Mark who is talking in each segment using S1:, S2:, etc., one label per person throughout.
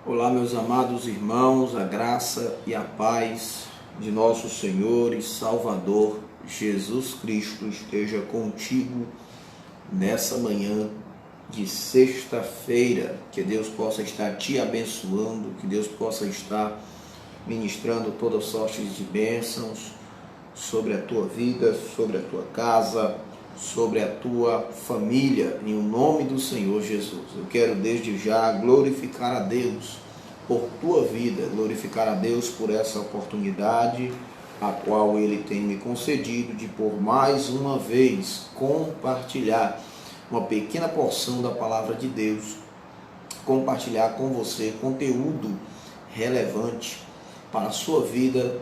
S1: Olá, meus amados irmãos, a graça e a paz de nosso Senhor e Salvador Jesus Cristo esteja contigo nessa manhã de sexta-feira. Que Deus possa estar te abençoando, que Deus possa estar ministrando toda sorte de bênçãos sobre a tua vida, sobre a tua casa, sobre a tua família, em o nome do Senhor Jesus. Eu quero desde já glorificar a Deus por tua vida, glorificar a Deus por essa oportunidade a qual Ele tem me concedido de por mais uma vez compartilhar uma pequena porção da palavra de Deus, compartilhar com você conteúdo relevante para a sua vida,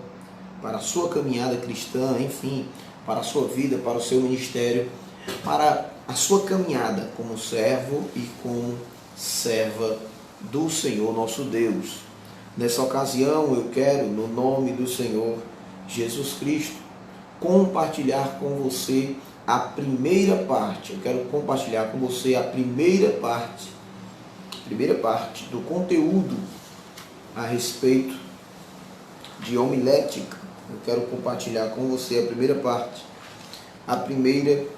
S1: para a sua caminhada cristã, enfim, para a sua vida, para o seu ministério, para a sua caminhada como servo e como serva do Senhor nosso Deus. Nessa ocasião eu quero, no nome do Senhor Jesus Cristo, compartilhar com você a primeira parte. Eu quero compartilhar com você a primeira parte do conteúdo a respeito de homilética. Eu quero compartilhar com você a primeira parte. A primeira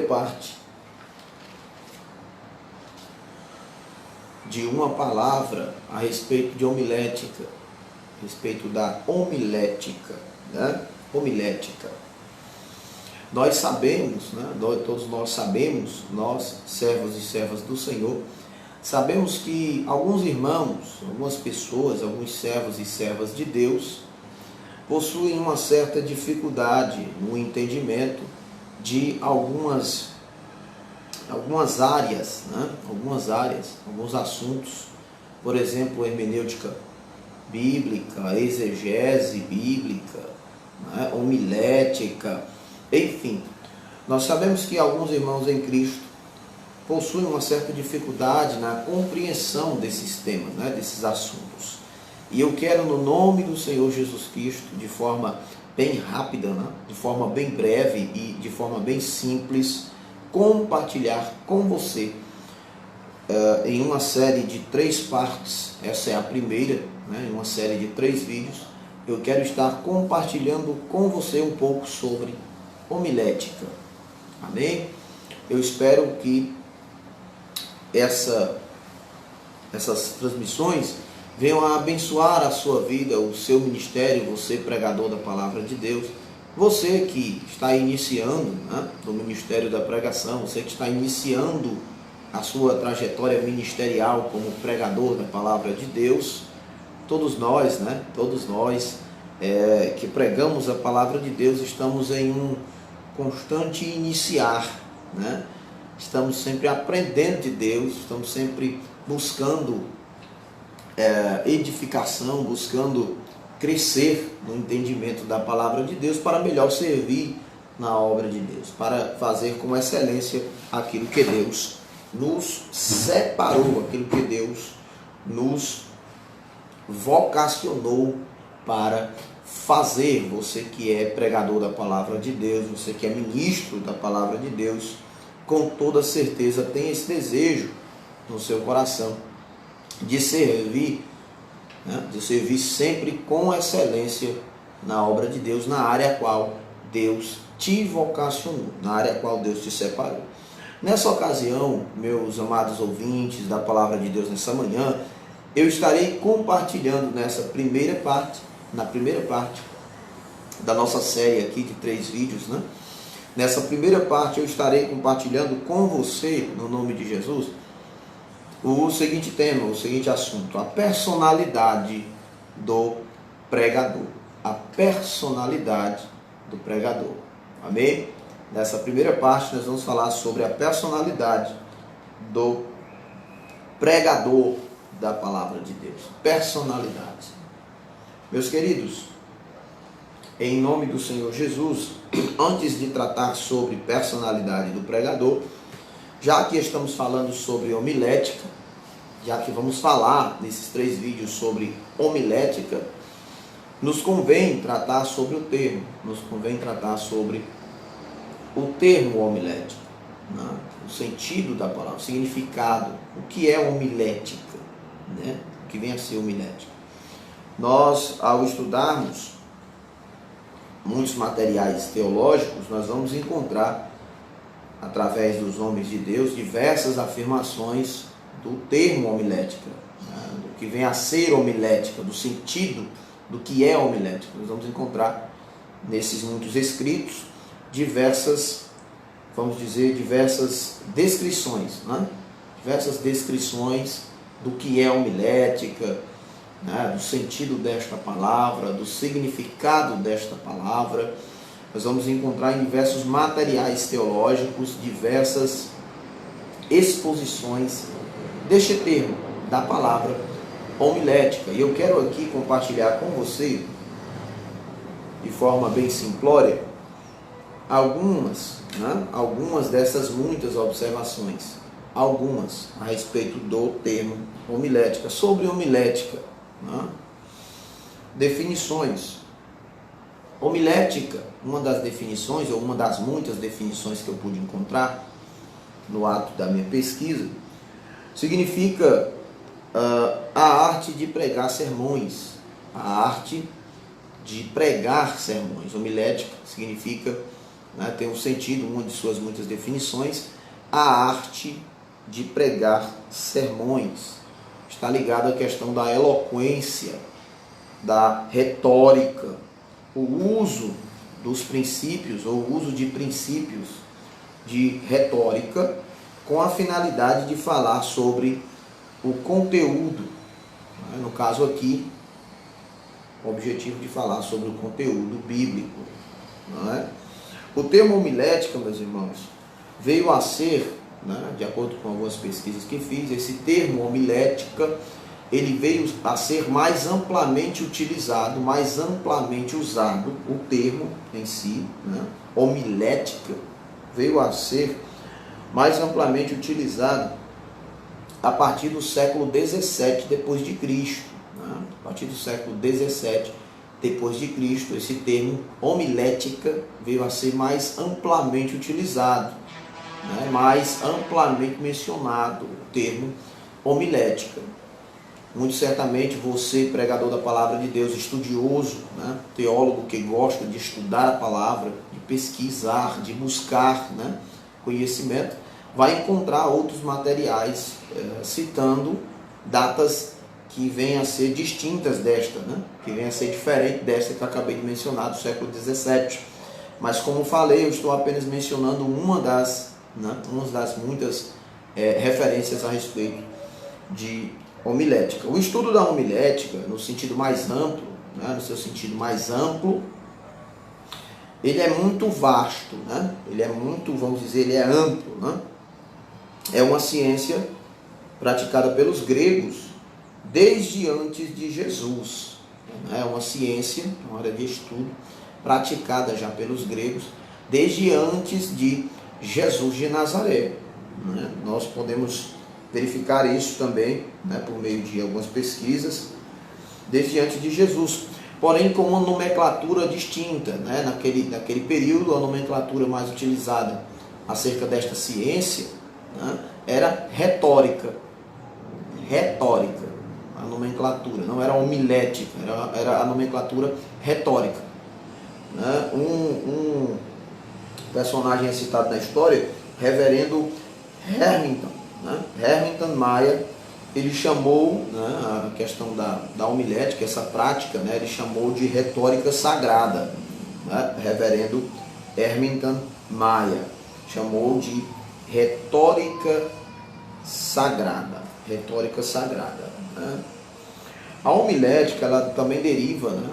S1: parte de uma palavra a respeito de homilética, a respeito da homilética, né? Homilética. Nós sabemos, né? Todos nós sabemos, nós, servos e servas do Senhor, sabemos que alguns irmãos, algumas pessoas, alguns servos e servas de Deus possuem uma certa dificuldade no entendimento de algumas áreas, né? Alguns assuntos, por exemplo, hermenêutica bíblica, exegese bíblica, né? Homilética, enfim. Nós sabemos que alguns irmãos em Cristo possuem uma certa dificuldade na compreensão desses temas, né? Desses assuntos. E eu quero, no nome do Senhor Jesus Cristo, de forma bem rápida, né? De forma bem breve e de forma bem simples, compartilhar com você em uma série de 3 partes. Essa é a primeira, né? Em uma série de 3 vídeos. Eu quero estar compartilhando com você um pouco sobre homilética. Amém? Eu espero que essas transmissões venham a abençoar a sua vida, o seu ministério, você pregador da palavra de Deus, você que está iniciando, né, no ministério da pregação, você que está iniciando a sua trajetória ministerial como pregador da palavra de Deus, todos nós, né, que pregamos a palavra de Deus, estamos em um constante iniciar, né? Estamos sempre aprendendo de Deus, estamos sempre buscando edificação, buscando crescer no entendimento da palavra de Deus para melhor servir na obra de Deus, para fazer com excelência aquilo que Deus nos separou, aquilo que Deus nos vocacionou para fazer. Você que é pregador da palavra de Deus, você que é ministro da palavra de Deus, com toda certeza tem esse desejo no seu coração de servir, né? De servir sempre com excelência na obra de Deus, na área a qual Deus te vocacionou, na área a qual Deus te separou. Nessa ocasião, meus amados ouvintes da palavra de Deus, nessa manhã, eu estarei compartilhando na primeira parte da nossa série aqui de 3 vídeos, né? Nessa primeira parte eu estarei compartilhando com você, no nome de Jesus, o seguinte tema, o seguinte assunto: a personalidade do pregador. A personalidade do pregador. Amém? Nessa primeira parte nós vamos falar sobre a personalidade do pregador da palavra de Deus. Personalidade. Meus queridos, em nome do Senhor Jesus, antes de tratar sobre personalidade do pregador, já que estamos falando sobre homilética, já que vamos falar nesses 3 vídeos sobre homilética, nos convém tratar sobre o termo, homilético, né? o sentido da palavra, o significado, o que é homilética, né? O que vem a ser homilética. Nós, ao estudarmos muitos materiais teológicos, nós vamos encontrar, através dos homens de Deus, diversas afirmações do termo homilética, né? Do que vem a ser homilética, do sentido do que é homilética. Nós vamos encontrar nesses muitos escritos diversas, vamos dizer, diversas descrições, né? Diversas descrições do que é homilética, né? Do sentido desta palavra, do significado desta palavra. Nós vamos encontrar em diversos materiais teológicos diversas exposições deste termo, da palavra homilética. E eu quero aqui compartilhar com você, de forma bem simplória, algumas dessas muitas observações, algumas a respeito do termo homilética, sobre homilética, né? Definições. Homilética, uma das definições, ou uma das muitas definições que eu pude encontrar no ato da minha pesquisa, significa a arte de pregar sermões, a arte de pregar sermões. Homilética significa, né, tem um sentido, uma de suas muitas definições, a arte de pregar sermões. Está ligado à questão da eloquência, da retórica, o uso dos princípios, ou o uso de princípios de retórica, com a finalidade de falar sobre o conteúdo, né? No caso aqui, o objetivo de falar sobre o conteúdo bíblico, não é? O termo homilética, meus irmãos, veio a ser, né, de acordo com algumas pesquisas que fiz, esse termo homilética, ele veio a ser mais amplamente utilizado, mais amplamente usado, o termo em si, né, homilética, veio a ser mais amplamente utilizado a partir do século 17 depois de Cristo, né? A partir do século 17 depois de Cristo, esse termo homilética veio a ser mais amplamente utilizado, né? Mais amplamente mencionado, o termo homilética. Muito certamente você, pregador da palavra de Deus, estudioso, né? Teólogo que gosta de estudar a palavra, de pesquisar, de buscar, né, conhecimento, vai encontrar outros materiais citando datas que venham a ser distintas desta, né? Que venham a ser diferente desta que eu acabei de mencionar, do século XVII. Mas como falei, eu estou apenas mencionando uma das muitas referências a respeito de homilética. O estudo da homilética, no sentido mais amplo, né? No seu sentido mais amplo, ele é muito vasto, né? Ele é muito, vamos dizer, ele é amplo, né? É uma ciência praticada pelos gregos desde antes de Jesus. É uma ciência, uma área de estudo praticada já pelos gregos desde antes de Jesus de Nazaré, né? Nós podemos verificar isso também, né, por meio de algumas pesquisas, desde antes de Jesus. Porém, com uma nomenclatura distinta, né? Naquele período, a nomenclatura mais utilizada acerca desta ciência, né, era retórica. Retórica, a nomenclatura, não era homilética, era a nomenclatura retórica. Né? Um personagem é citado na história, reverendo Hermington, né? Hermington Maia, ele chamou, né, a questão da homilética, essa prática, né, ele chamou de retórica sagrada, né? Reverendo Hermington Maia chamou de retórica sagrada, né? A homilética, ela também deriva, né?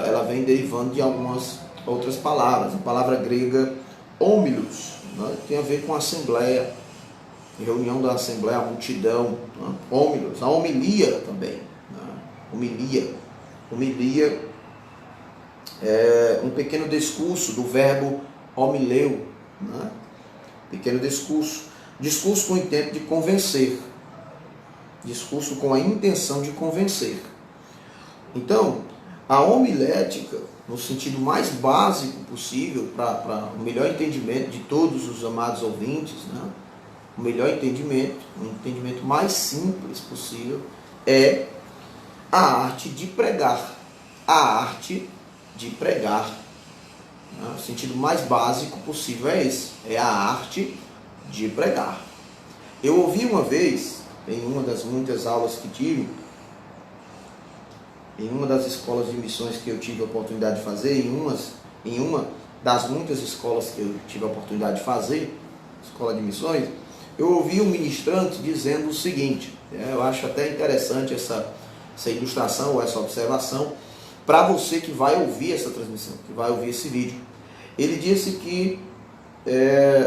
S1: ela vem derivando de algumas outras palavras. A palavra grega homilos, né, tem a ver com assembleia, reunião da assembleia, a multidão, né? Homilos. A homilia também, né? Homilia é um pequeno discurso do verbo homileu, né? Pequeno discurso com o intento de convencer, discurso com a intenção de convencer. Então, a homilética, no sentido mais básico possível, para o melhor entendimento de todos os amados ouvintes, né? o melhor entendimento, um entendimento mais simples possível, é a arte de pregar. A arte de pregar. O sentido mais básico possível é esse, é a arte de pregar. Eu ouvi uma vez, em uma das muitas aulas que tive, em uma das escolas de missões que eu tive a oportunidade de fazer, em uma das muitas escolas que eu tive a oportunidade de fazer, escola de missões, eu ouvi um ministrante dizendo o seguinte, eu acho até interessante essa ilustração ou essa observação, para você que vai ouvir essa transmissão, que vai ouvir esse vídeo. Ele disse que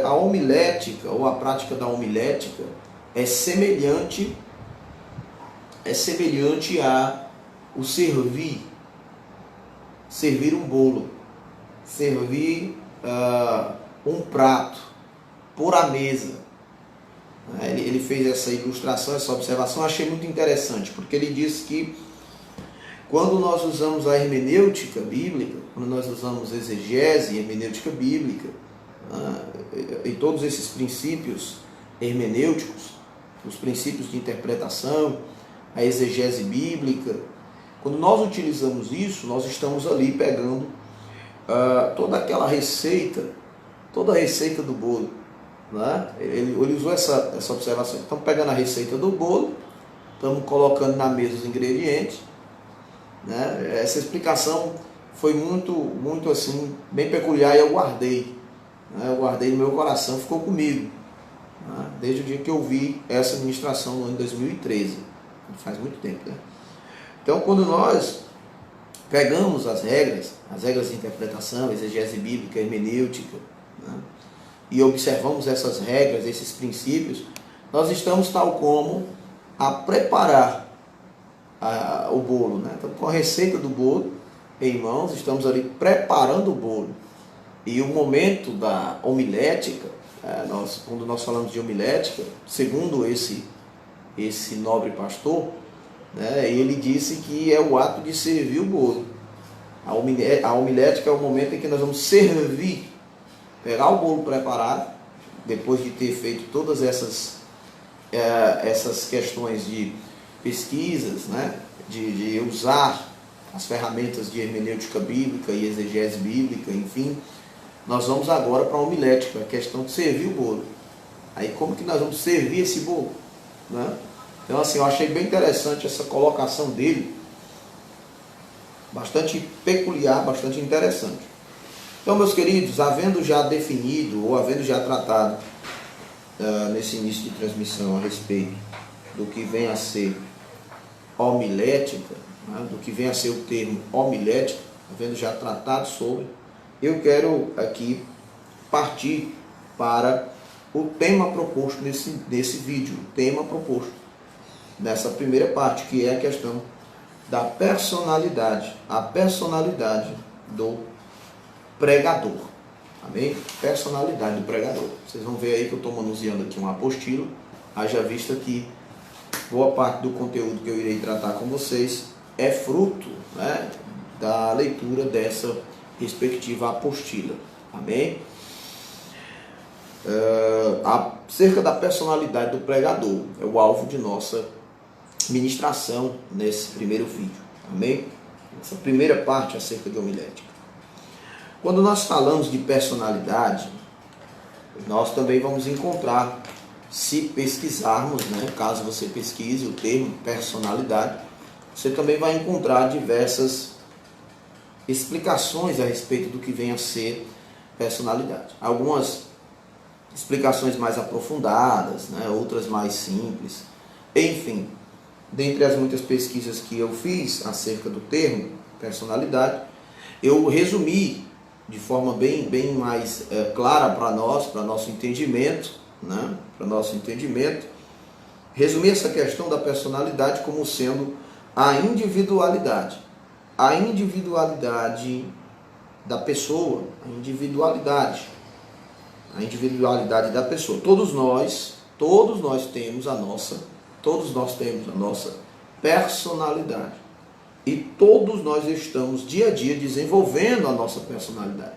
S1: a homilética, ou a prática da homilética, é semelhante a o servir um bolo, servir um prato, pôr à mesa. Ele fez essa ilustração, essa observação, eu achei muito interessante, porque ele disse que quando nós usamos a hermenêutica bíblica, quando nós usamos exegese e hermenêutica bíblica, e todos esses princípios hermenêuticos, os princípios de interpretação, a exegese bíblica, quando nós utilizamos isso, nós estamos ali pegando toda aquela receita, toda a receita do bolo. Ele usou essa observação. Estamos pegando a receita do bolo, estamos colocando na mesa os ingredientes. Essa explicação foi muito assim, bem peculiar, e eu guardei. Eu guardei no meu coração, ficou comigo. Desde o dia que eu vi essa ministração no ano de 2013. Faz muito tempo. Então, quando nós pegamos as regras de interpretação, exegese bíblica, hermenêutica, e observamos essas regras, esses princípios, nós estamos tal como a preparar o bolo, Estamos com a receita do bolo em mãos, estamos ali preparando o bolo. E o momento da homilética, quando nós falamos de homilética, segundo esse nobre pastor, ele disse que é o ato de servir o bolo. A homilética é o momento em que nós vamos servir, pegar o bolo preparado, depois de ter feito todas essas questões de pesquisas, de usar as ferramentas de hermenêutica bíblica e exegese bíblica, enfim, nós vamos agora para a homilética, a questão de servir o bolo. Aí como que nós vamos servir esse bolo? Então assim, eu achei bem interessante essa colocação dele, bastante peculiar, bastante interessante. Então, meus queridos, havendo já definido, ou havendo já tratado nesse início de transmissão a respeito do que vem a ser homilética, do que vem a ser o termo homilética, havendo já tratado sobre, eu quero aqui partir para o tema proposto nesse vídeo, o tema proposto nessa primeira parte, que é a questão da personalidade, a personalidade do pregador. Amém? Personalidade do pregador. Vocês vão ver aí que eu estou manuseando aqui uma apostila, haja vista que boa parte do conteúdo que eu irei tratar com vocês é fruto da leitura dessa respectiva apostila. Amém? Acerca da personalidade do pregador, é o alvo de nossa ministração nesse primeiro vídeo. Amém? Essa primeira parte acerca de homilética. Quando nós falamos de personalidade, nós também vamos encontrar, se pesquisarmos, caso você pesquise o termo personalidade, você também vai encontrar diversas explicações a respeito do que vem a ser personalidade. Algumas explicações mais aprofundadas, outras mais simples. Enfim, dentre as muitas pesquisas que eu fiz acerca do termo personalidade, eu resumi de forma bem mais clara para nós, para nosso entendimento, resumir essa questão da personalidade como sendo a individualidade da pessoa, a individualidade da pessoa. Todos nós temos a nossa personalidade. E todos nós estamos dia a dia desenvolvendo a nossa personalidade.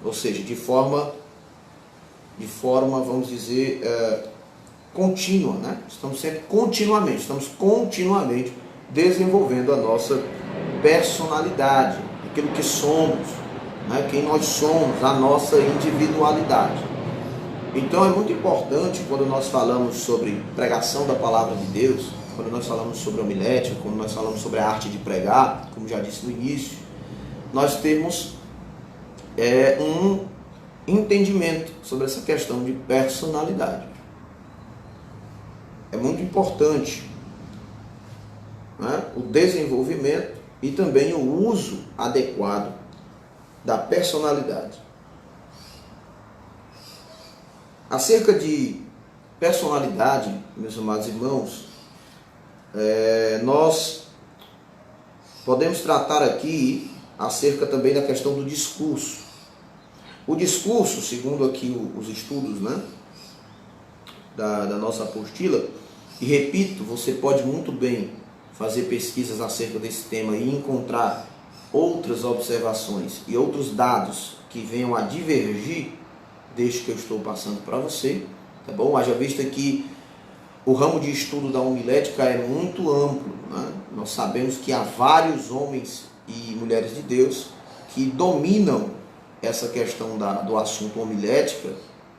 S1: Ou seja, de forma de forma, vamos dizer, contínua, né? Estamos continuamente desenvolvendo a nossa personalidade, aquilo que somos, né? Quem nós somos, a nossa individualidade. Então é muito importante quando nós falamos sobre pregação da palavra de Deus, quando nós falamos sobre homilética, quando nós falamos sobre a arte de pregar, como já disse no início, nós temos um entendimento sobre essa questão de personalidade. É muito importante, né, o desenvolvimento e também o uso adequado da personalidade. Acerca de personalidade, meus amados irmãos, nós podemos tratar aqui acerca também da questão do discurso. O discurso, segundo aqui os estudos, né, da nossa apostila, e repito, você pode muito bem fazer pesquisas acerca desse tema e encontrar outras observações e outros dados que venham a divergir deste que eu estou passando para você, tá bom? Haja vista que o ramo de estudo da homilética é muito amplo, né? Nós sabemos que há vários homens e mulheres de Deus que dominam essa questão do assunto homilética,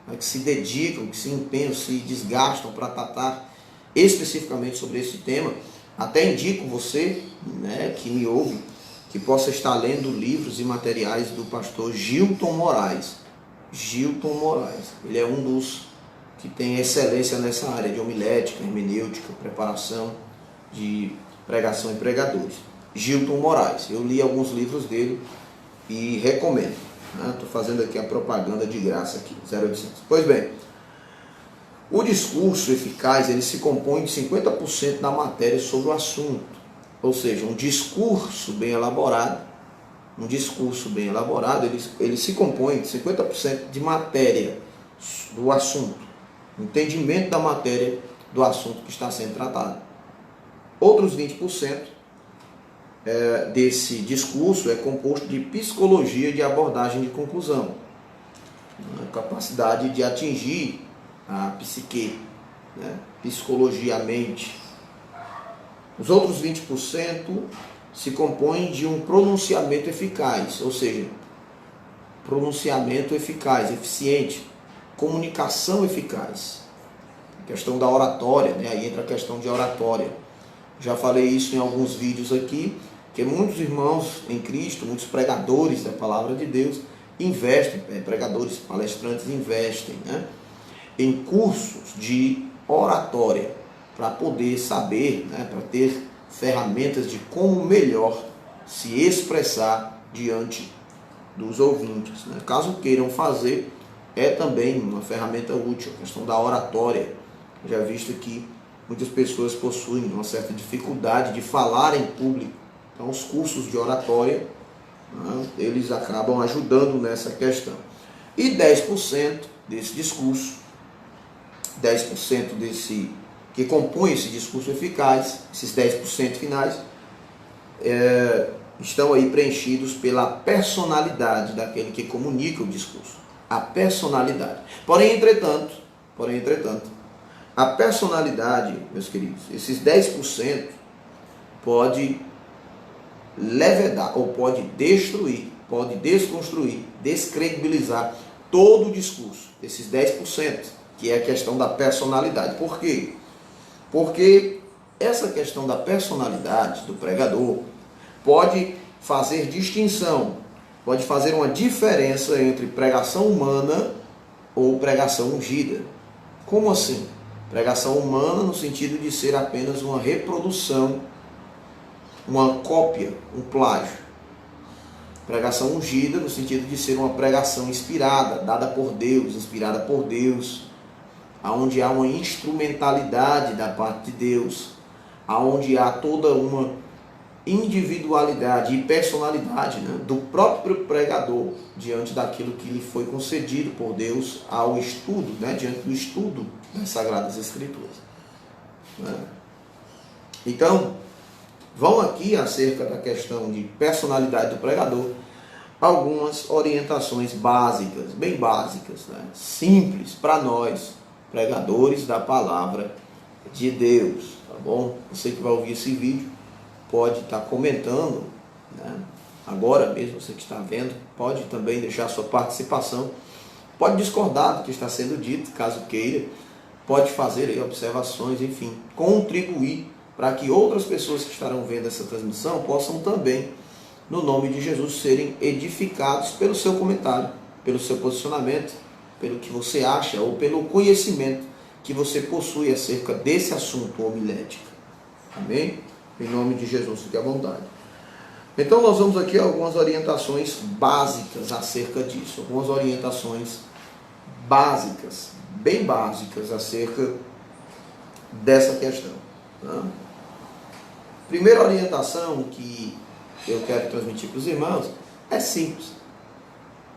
S1: né? Que se dedicam, que se empenham, se desgastam para tratar especificamente sobre esse tema. Até indico você, né, que me ouve, que possa estar lendo livros e materiais do pastor Gilton Moraes. Gilton Moraes, ele é um dos que tem excelência nessa área de homilética, hermenêutica, preparação de pregação e pregadores. Gilton Moraes, eu li alguns livros dele e recomendo. Estou fazendo aqui a propaganda de graça aqui, 0800. Pois bem, o discurso eficaz, ele se compõe de 50% da matéria sobre o assunto. Ou seja, um discurso bem elaborado, ele se compõe de 50% de matéria do assunto, entendimento da matéria do assunto que está sendo tratado. Outros 20% desse discurso é composto de psicologia de abordagem de conclusão, a capacidade de atingir a psique, né? Psicologia, a mente. Os outros 20% se compõem de um pronunciamento eficaz, ou seja, pronunciamento eficaz, eficiente, comunicação eficaz. A questão da oratória, né? Aí entra a questão de oratória. Já falei isso em alguns vídeos aqui, que muitos irmãos em Cristo, muitos pregadores da palavra de Deus, investem, pregadores, palestrantes investem, né, em cursos de oratória, para poder saber, né, para ter ferramentas de como melhor se expressar diante dos ouvintes, né? Caso queiram fazer, é também uma ferramenta útil, a questão da oratória. Já visto que muitas pessoas possuem uma certa dificuldade de falar em público, então os cursos de oratória, né, eles acabam ajudando nessa questão. E 10% desse discurso, 10% que compõe esse discurso eficaz, esses 10% finais, estão aí preenchidos pela personalidade daquele que comunica o discurso. A personalidade. Porém, entretanto, a personalidade, meus queridos, esses 10% pode levedar, ou pode destruir, pode desconstruir, descredibilizar todo o discurso. Esses 10%, que é a questão da personalidade. Por quê? Porque essa questão da personalidade do pregador pode fazer distinção, pode fazer uma diferença entre pregação humana ou pregação ungida. Como assim? Pregação humana no sentido de ser apenas uma reprodução, uma cópia, um plágio. Pregação ungida no sentido de ser uma pregação inspirada, dada por Deus, inspirada por Deus, aonde há uma instrumentalidade da parte de Deus, aonde há toda uma individualidade e personalidade, né, do próprio pregador diante daquilo que lhe foi concedido por Deus ao estudo, né, diante do estudo das Sagradas Escrituras, né? Então, vão aqui acerca da questão de personalidade do pregador, algumas orientações básicas, bem básicas, né? Simples para nós, pregadores da palavra de Deus, tá bom? Você que vai ouvir esse vídeo pode estar comentando, né? Agora mesmo, você que está vendo, pode também deixar sua participação, pode discordar do que está sendo dito, caso queira, pode fazer aí observações, enfim, contribuir para que outras pessoas que estarão vendo essa transmissão possam também, no nome de Jesus, serem edificados pelo seu comentário, pelo seu posicionamento, pelo que você acha ou pelo conhecimento que você possui acerca desse assunto homilético. Amém? Em nome de Jesus, fique à vontade. Então nós vamos aqui a algumas orientações básicas acerca disso, algumas orientações básicas, bem básicas acerca dessa questão. Tá? Primeira orientação que eu quero transmitir para os irmãos é simples.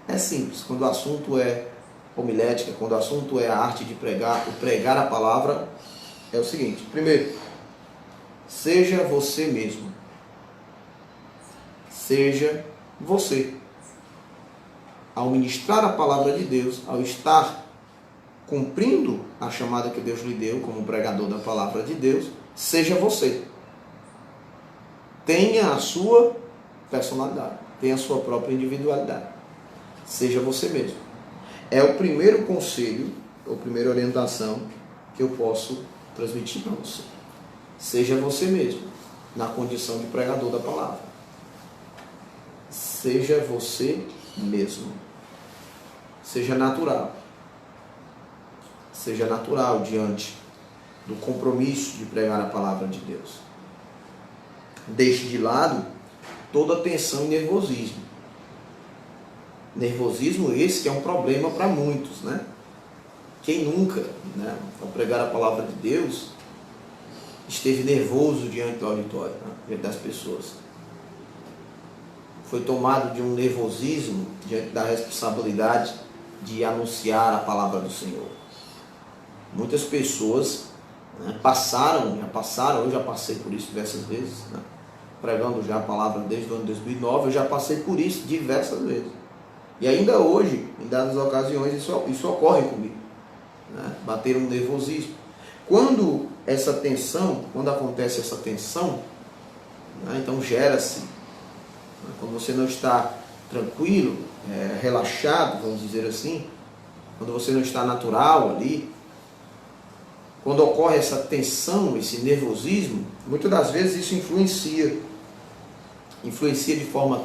S1: É simples. Quando o assunto é homilética, quando o assunto é a arte de pregar, o pregar a palavra, é o seguinte. Primeiro, seja você mesmo. Seja você. Ao ministrar a palavra de Deus, ao estar cumprindo a chamada que Deus lhe deu como pregador da palavra de Deus, seja você. Tenha a sua personalidade, tenha a sua própria individualidade. Seja você mesmo. É o primeiro conselho, ou primeira orientação que eu posso transmitir para você. Seja você mesmo, na condição de pregador da palavra. Seja você mesmo. Seja natural. Seja natural diante do compromisso de pregar a palavra de Deus. Deixe de lado toda tensão e nervosismo. Nervosismo esse que é um problema para muitos, né? Quem nunca, né, ao pregar a palavra de Deus, esteve nervoso diante do auditório, né, diante das pessoas. Foi tomado de um nervosismo diante da responsabilidade de anunciar a palavra do Senhor. Muitas pessoas, né, eu já passei por isso diversas vezes, né, pregando já a palavra desde o ano 2009, eu já passei por isso diversas vezes. E ainda hoje, em dadas ocasiões, isso ocorre comigo. Né? Bater um nervosismo. Quando acontece essa tensão, né, então gera-se, né, quando você não está tranquilo, relaxado, vamos dizer assim, quando você não está natural ali, quando ocorre essa tensão, esse nervosismo, muitas das vezes isso influencia de forma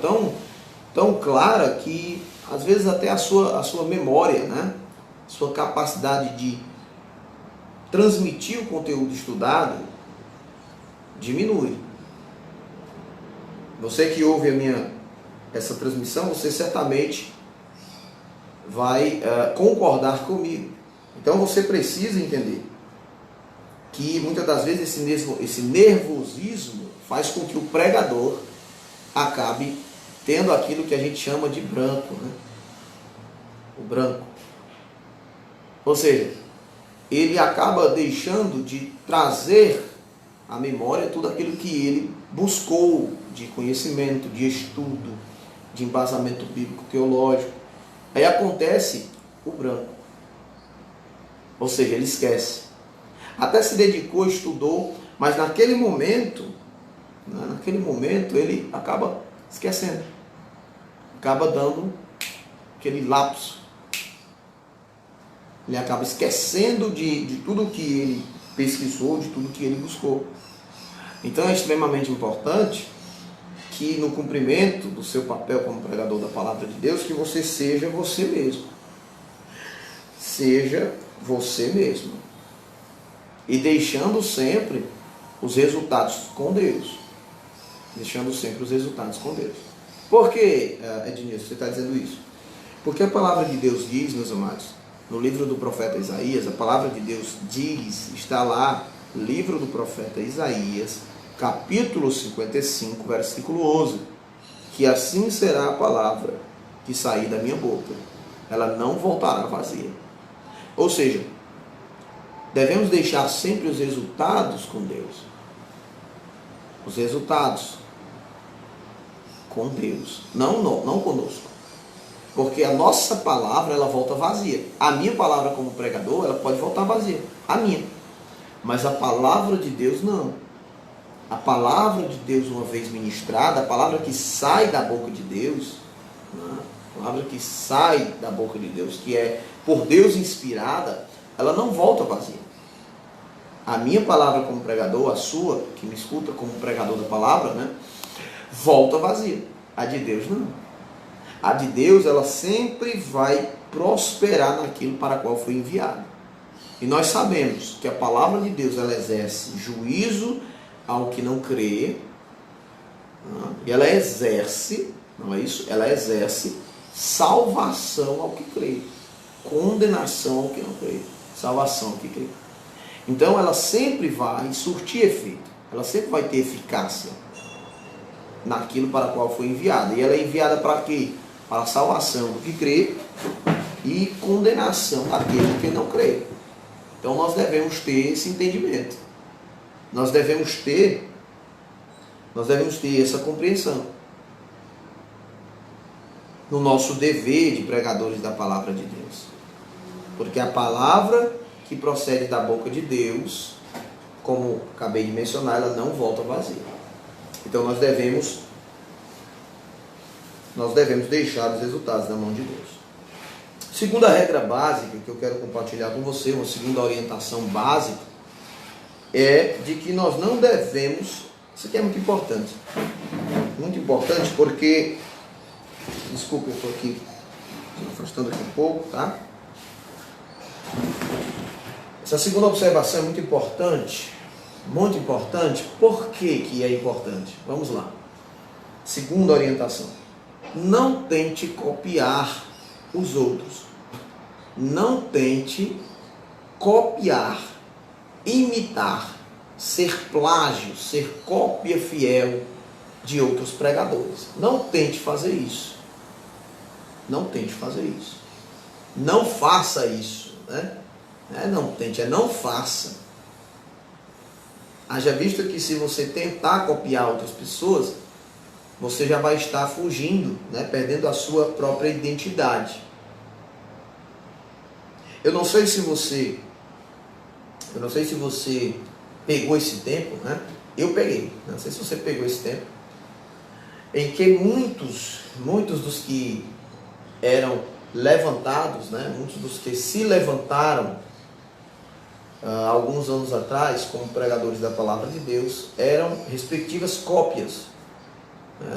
S1: tão clara que às vezes até a sua memória, né? Sua capacidade de transmitir o conteúdo estudado diminui. Você que ouve essa transmissão, você certamente vai concordar comigo. Então você precisa entender que muitas das vezes esse nervosismo faz com que o pregador acabe tendo aquilo que a gente chama de branco, né? O branco. Ou seja, ele acaba deixando de trazer à memória tudo aquilo que ele buscou de conhecimento, de estudo, de embasamento bíblico teológico. Aí acontece o branco. Ou seja, ele esquece. Até se dedicou, estudou, mas naquele momento ele acaba esquecendo. Acaba dando aquele lapso. Ele acaba esquecendo de tudo que ele pesquisou, de tudo que ele buscou. Então é extremamente importante que no cumprimento do seu papel como pregador da palavra de Deus, que você seja você mesmo. Seja você mesmo. E deixando sempre os resultados com Deus. Deixando sempre os resultados com Deus. Por que, Ednilson, você está dizendo isso? Porque a palavra de Deus diz, meus amados, no livro do profeta Isaías, a palavra de Deus diz, está lá, livro do profeta Isaías, capítulo 55, versículo 11, que assim será a palavra que sair da minha boca, ela não voltará vazia. Ou seja, devemos deixar sempre os resultados com Deus. Os resultados com Deus, não conosco. Porque a nossa palavra, ela volta vazia. A minha palavra como pregador, ela pode voltar vazia. A minha. Mas a palavra de Deus, não. A palavra de Deus, uma vez ministrada, a palavra que sai da boca de Deus, né? A palavra que sai da boca de Deus, que é por Deus inspirada, ela não volta vazia. A minha palavra como pregador, a sua, que me escuta como pregador da palavra, né? Volta vazia. A de Deus, não. A de Deus, ela sempre vai prosperar naquilo para qual foi enviada. E nós sabemos que a palavra de Deus, ela exerce juízo ao que não crê, e ela exerce, não é isso? Ela exerce salvação ao que crê, condenação ao que não crê, salvação ao que crê. Então ela sempre vai surtir efeito, ela sempre vai ter eficácia naquilo para qual foi enviada. E ela é enviada para quê? Para a salvação do que crê e condenação daquele que não crê. Então nós devemos ter esse entendimento. Nós devemos ter essa compreensão no nosso dever de pregadores da palavra de Deus. Porque a palavra que procede da boca de Deus, como acabei de mencionar, ela não volta vazia. Então nós devemos deixar os resultados na mão de Deus. Segunda regra básica que eu quero compartilhar com você, uma segunda orientação básica, é de que nós não devemos, isso aqui é muito importante porque, desculpa, eu estou aqui me afastando aqui um pouco, tá? Essa segunda observação é muito importante, por que é importante? Vamos lá. Segunda orientação. Não tente copiar os outros. Não tente copiar, imitar, ser plágio, ser cópia fiel de outros pregadores. Não tente fazer isso. Não tente fazer isso. Não faça isso, né? Não tente, não faça. Haja visto que se você tentar copiar outras pessoas, você já vai estar fugindo, né? Perdendo a sua própria identidade. Eu não sei se você pegou esse tempo, né? Eu peguei, não sei se você pegou esse tempo, em que muitos dos que eram levantados, né? Muitos dos que se levantaram alguns anos atrás como pregadores da palavra de Deus eram respectivas cópias,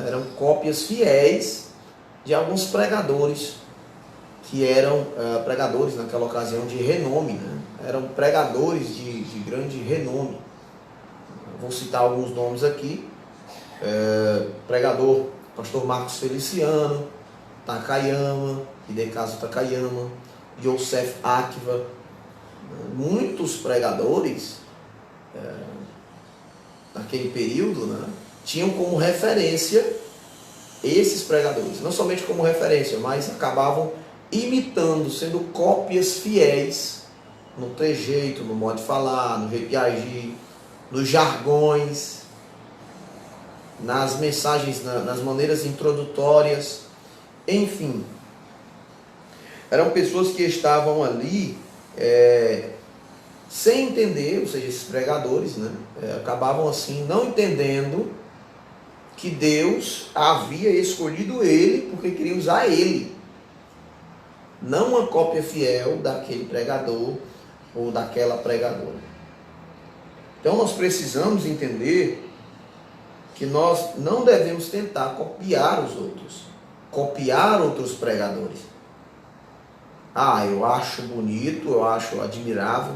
S1: eram cópias fiéis de alguns pregadores que eram pregadores naquela ocasião de renome, né? Eram pregadores de grande renome. Vou citar alguns nomes aqui: pregador pastor Marcos Feliciano, Takayama, Hidekazu Takayama, Yosef Akiva. Muitos pregadores naquele período, né, tinham como referência esses pregadores, não somente como referência, mas acabavam imitando, sendo cópias fiéis no trejeito, no modo de falar, no jeito de agir, nos jargões, nas mensagens, nas maneiras introdutórias, enfim. Eram pessoas que estavam ali sem entender, ou seja, esses pregadores, né, acabavam assim não entendendo que Deus havia escolhido ele porque queria usar ele, não uma cópia fiel daquele pregador ou daquela pregadora. Então nós precisamos entender que nós não devemos tentar copiar os outros, copiar outros pregadores. Eu acho bonito, eu acho admirável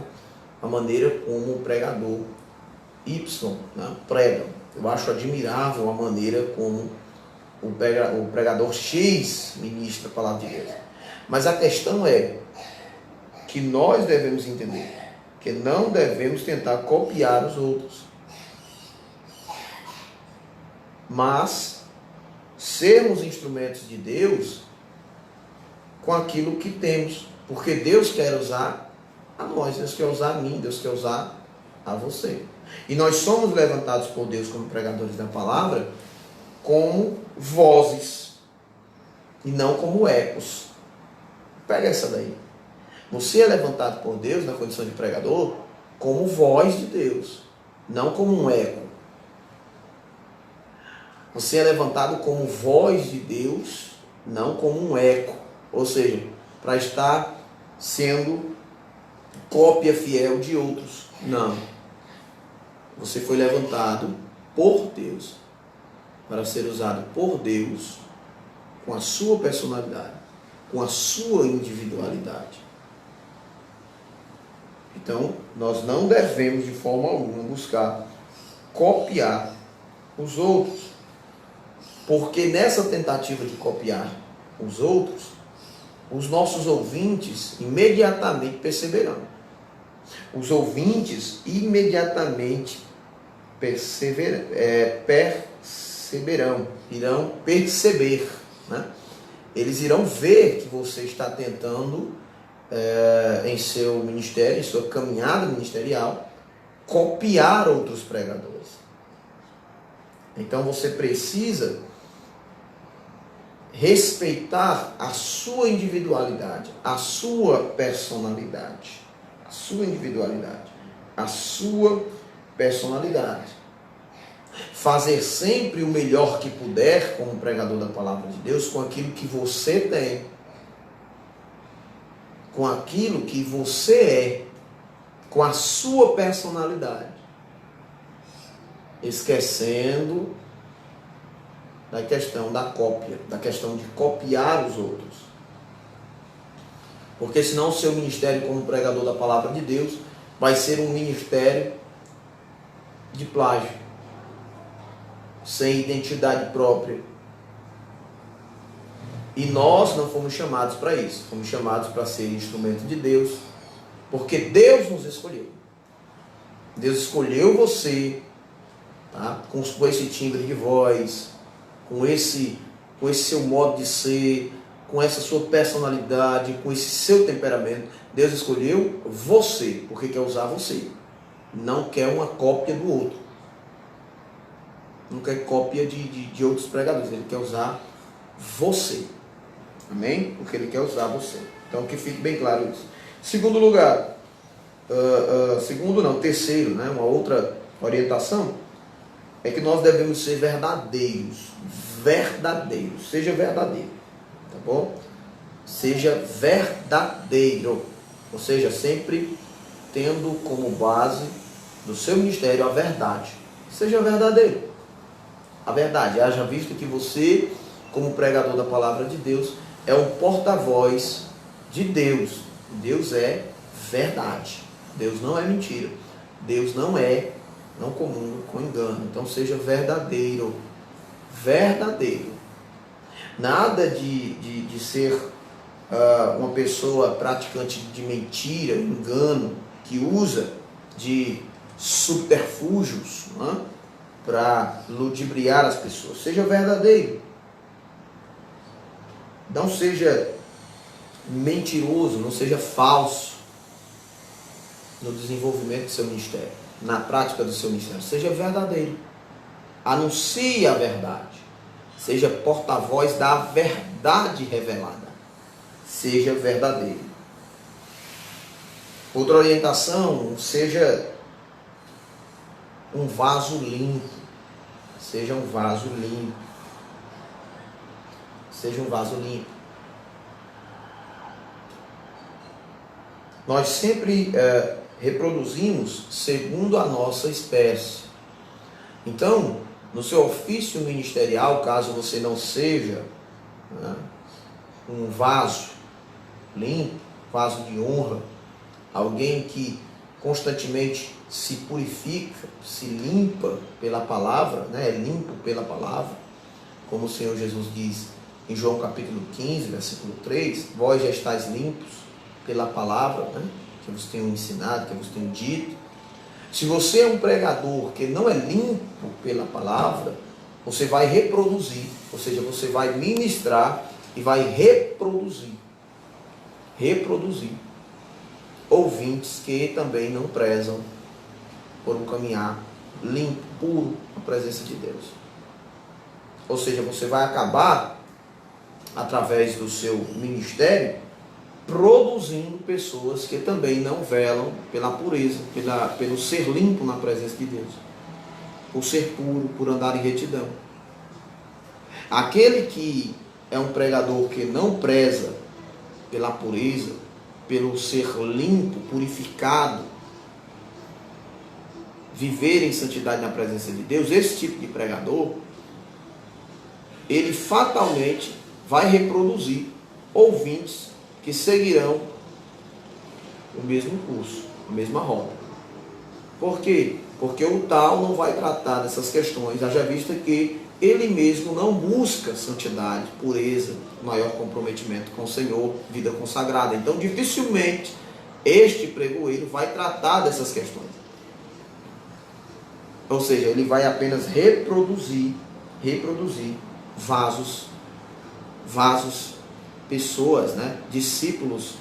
S1: a maneira como o pregador Y, né, prega. Eu acho admirável a maneira como o pregador X ministra a palavra de Deus. Mas a questão é que nós devemos entender que não devemos tentar copiar os outros, mas sermos instrumentos de Deus com aquilo que temos, porque Deus quer usar a nós, Deus quer usar a mim, Deus quer usar a você. E nós somos levantados por Deus como pregadores da palavra como vozes e não como ecos. Pega essa daí. Você é levantado por Deus na condição de pregador como voz de Deus, não como um eco. Você é levantado como voz de Deus, não como um eco. Ou seja, para estar sendo cópia fiel de outros. Não. Você foi levantado por Deus, para ser usado por Deus, com a sua personalidade, com a sua individualidade. Então, nós não devemos de forma alguma buscar copiar os outros, porque nessa tentativa de copiar os outros, os nossos ouvintes imediatamente perceberão. Os ouvintes imediatamente irão perceber, né? Eles irão ver que você está tentando, em seu ministério, em sua caminhada ministerial, copiar outros pregadores. Então você precisa respeitar a sua individualidade, a sua personalidade, a sua individualidade, a sua personalidade. Fazer sempre o melhor que puder como pregador da palavra de Deus com aquilo que você tem, com aquilo que você é, com a sua personalidade, esquecendo da questão da cópia, da questão de copiar os outros. Porque senão o seu ministério como pregador da palavra de Deus vai ser um ministério de plágio, sem identidade própria. E nós não fomos chamados para isso. Fomos chamados para ser instrumento de Deus, porque Deus nos escolheu. Deus escolheu você, tá? Com esse timbre de voz, com esse seu modo de ser, com essa sua personalidade, com esse seu temperamento. Deus escolheu você, porque quer usar você. Não quer uma cópia do outro. Não quer cópia de outros pregadores. Ele quer usar você. Amém? Porque Ele quer usar você. Então que fique bem claro isso. Segundo lugar, terceiro, né? Uma outra orientação é que nós devemos ser verdadeiros. Verdadeiros. Seja verdadeiro. Tá bom? Seja verdadeiro. Ou seja, sempre tendo como base do seu ministério a verdade. Seja verdadeiro. A verdade. Haja visto que você, como pregador da palavra de Deus, é um porta-voz de Deus. Deus é verdade. Deus não é mentira. Deus não comunga com engano. Então seja verdadeiro. Verdadeiro. Nada de ser uma pessoa praticante de mentira, engano, que usa de subterfúgios, né, para ludibriar as pessoas. Seja verdadeiro. Não seja mentiroso, não seja falso no desenvolvimento do seu ministério, na prática do seu ministério. Seja verdadeiro. Anuncie a verdade. Seja porta-voz da verdade revelada. Seja verdadeiro. Outra orientação, seja um vaso limpo. Seja um vaso limpo. Seja um vaso limpo. Nós sempre reproduzimos segundo a nossa espécie. Então, no seu ofício ministerial, caso você não seja, né, um vaso limpo, vaso de honra, alguém que constantemente se purifica, se limpa pela palavra, né, é limpo pela palavra, como o Senhor Jesus diz em João capítulo 15, versículo 3, vós já estáis limpos pela palavra, né, que vos tenho ensinado, que vos tenho dito. Se você é um pregador que não é limpo pela palavra, você vai reproduzir, ou seja, você vai ministrar e vai reproduzir ouvintes que também não prezam por um caminhar limpo, puro na presença de Deus. Ou seja, você vai acabar, através do seu ministério, produzindo pessoas que também não velam pela pureza, pelo ser limpo na presença de Deus, por ser puro, por andar em retidão. Aquele que é um pregador que não preza pela pureza, pelo ser limpo, purificado, viver em santidade na presença de Deus, esse tipo de pregador, ele fatalmente vai reproduzir ouvintes que seguirão o mesmo curso, a mesma roda. Por quê? Porque o tal não vai tratar dessas questões, haja vista que ele mesmo não busca santidade, pureza, maior comprometimento com o Senhor, vida consagrada. Então, dificilmente, este pregoeiro vai tratar dessas questões. Ou seja, ele vai apenas reproduzir vasos, pessoas, discípulos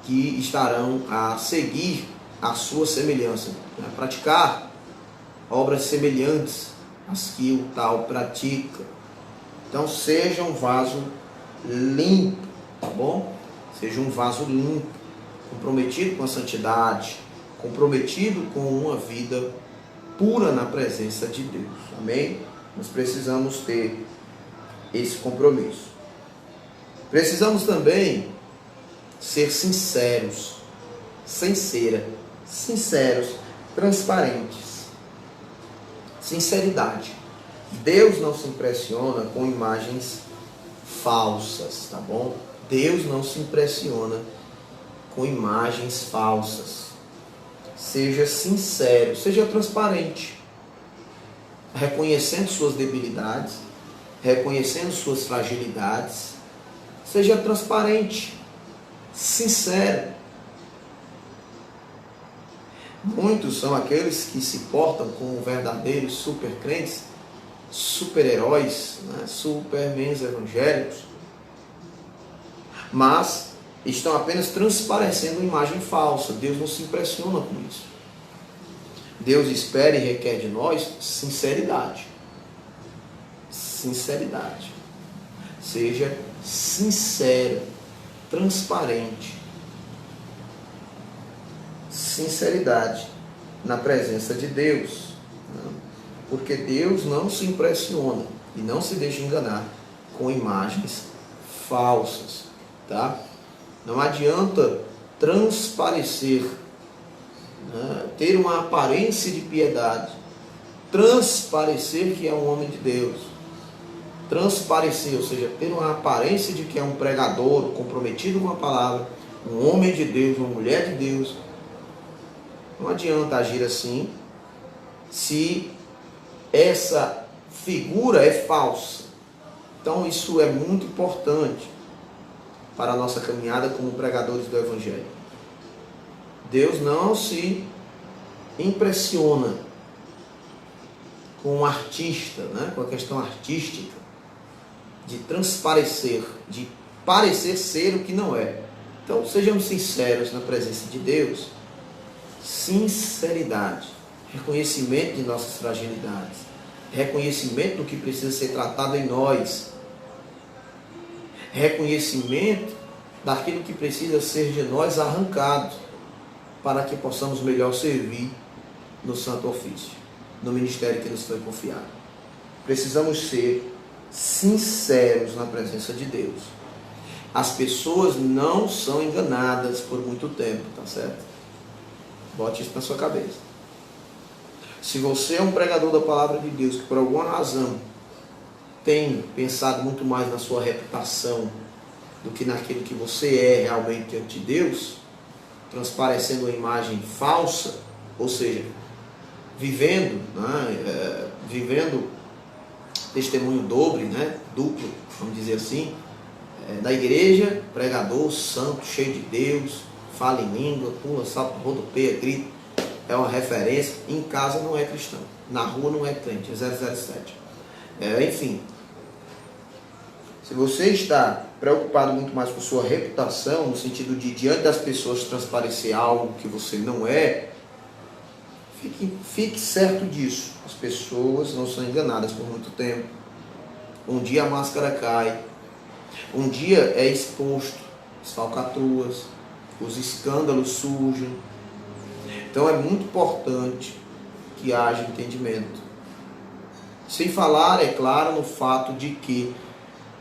S1: que estarão a seguir a sua semelhança, praticar obras semelhantes às que o tal pratica. Então seja um vaso limpo, tá bom? Seja um vaso limpo, comprometido com a santidade, comprometido com uma vida pura na presença de Deus. Amém? Nós precisamos ter esse compromisso. Precisamos também ser sinceros, transparentes. Sinceridade. Deus não se impressiona com imagens falsas, tá bom? Deus não se impressiona com imagens falsas. Seja sincero, seja transparente, reconhecendo suas debilidades, reconhecendo suas fragilidades. Seja transparente, sincero. Muitos são aqueles que se portam como verdadeiros super crentes, super heróis, supermens evangélicos, mas estão apenas transparecendo uma imagem falsa. Deus não se impressiona com isso. Deus espera e requer de nós sinceridade. Sinceridade. Seja sincero, transparente. Sinceridade na presença de Deus. Porque Deus não se impressiona e não se deixa enganar com imagens falsas, tá? Não adianta transparecer, ter uma aparência de piedade, transparecer que é um homem de Deus, transparecer, ou seja, ter uma aparência de que é um pregador comprometido com a palavra, um homem de Deus, uma mulher de Deus. Não adianta agir assim se essa figura é falsa. Então isso é muito importante para a nossa caminhada como pregadores do Evangelho. Deus não se impressiona com um artista, com a questão artística, de transparecer, de parecer ser o que não é. Então sejamos sinceros na presença de Deus. Sinceridade, reconhecimento de nossas fragilidades, reconhecimento do que precisa ser tratado em nós, reconhecimento daquilo que precisa ser de nós arrancado, para que possamos melhor servir no santo ofício, no ministério que nos foi confiado. Precisamos ser sinceros na presença de Deus. As pessoas não são enganadas por muito tempo, tá certo? Bote isso na sua cabeça. Se você é um pregador da palavra de Deus, que por alguma razão tem pensado muito mais na sua reputação do que naquilo que você é realmente diante de Deus, transparecendo uma imagem falsa, ou seja, vivendo testemunho duplo, vamos dizer assim, da igreja, pregador, santo, cheio de Deus, fala em língua, pula, salta, rodopeia, grita, é uma referência. Em casa não é cristão, na rua não é crente, é 007. Enfim, se você está preocupado muito mais com sua reputação, no sentido de diante das pessoas transparecer algo que você não é, fique certo disso. As pessoas não são enganadas por muito tempo. um dia a máscara cai, um dia é exposto as falcatruas, os escândalos surgem. Então é muito importante que haja entendimento. Sem falar, é claro, no fato de que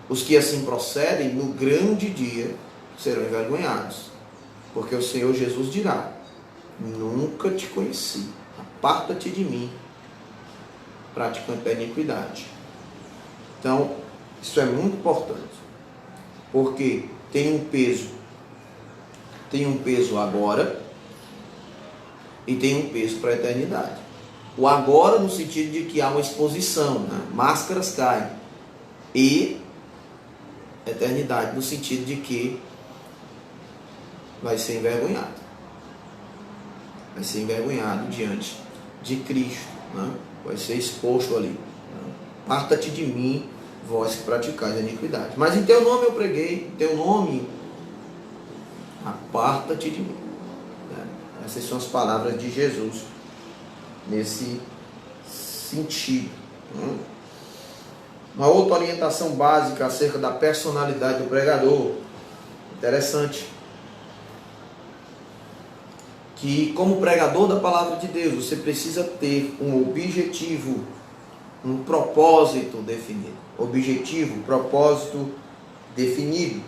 S1: os que assim procedem, no grande dia, serão envergonhados. Porque o Senhor Jesus dirá: nunca te conheci, aparta-te de mim, praticante da iniquidade. Então, isso é muito importante, porque tem um peso agora e tem um peso para a eternidade. O agora no sentido de que há uma exposição, né? Máscaras caem, e eternidade no sentido de que vai ser envergonhado. Vai ser envergonhado diante de Cristo, né? Vai ser exposto ali. Né? Aparta-te de mim, vós que praticais a iniquidade. Mas em teu nome eu preguei, em teu nome, aparta-te de mim. Né? Essas são as palavras de Jesus nesse sentido. Né? Uma outra orientação básica acerca da personalidade do pregador, interessante, que como pregador da palavra de Deus, você precisa ter um objetivo, um propósito definido. Objetivo, propósito definido.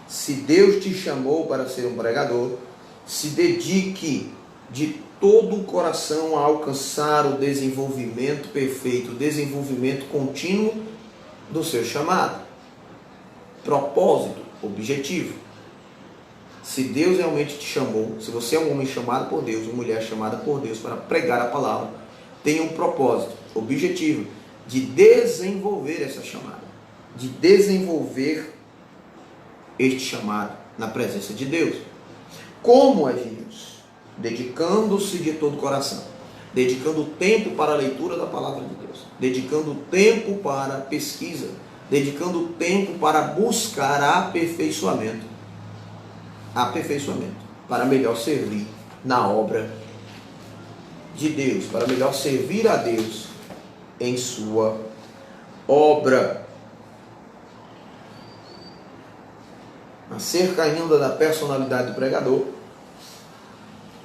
S1: Se Deus te chamou para ser um pregador, se dedique de todo o coração a alcançar o desenvolvimento perfeito, o desenvolvimento contínuo do seu chamado. Propósito, objetivo. Se Deus realmente te chamou, se você é um homem chamado por Deus, uma mulher chamada por Deus para pregar a palavra, tenha um propósito, objetivo, de desenvolver essa chamada, de desenvolver este chamado na presença de Deus. Como agimos? Dedicando-se de todo o coração, dedicando tempo para a leitura da palavra de Deus, dedicando tempo para a pesquisa, dedicando tempo para buscar aperfeiçoamento, para melhor servir na obra de Deus, para melhor servir a Deus em sua obra. Acerca ainda da personalidade do pregador,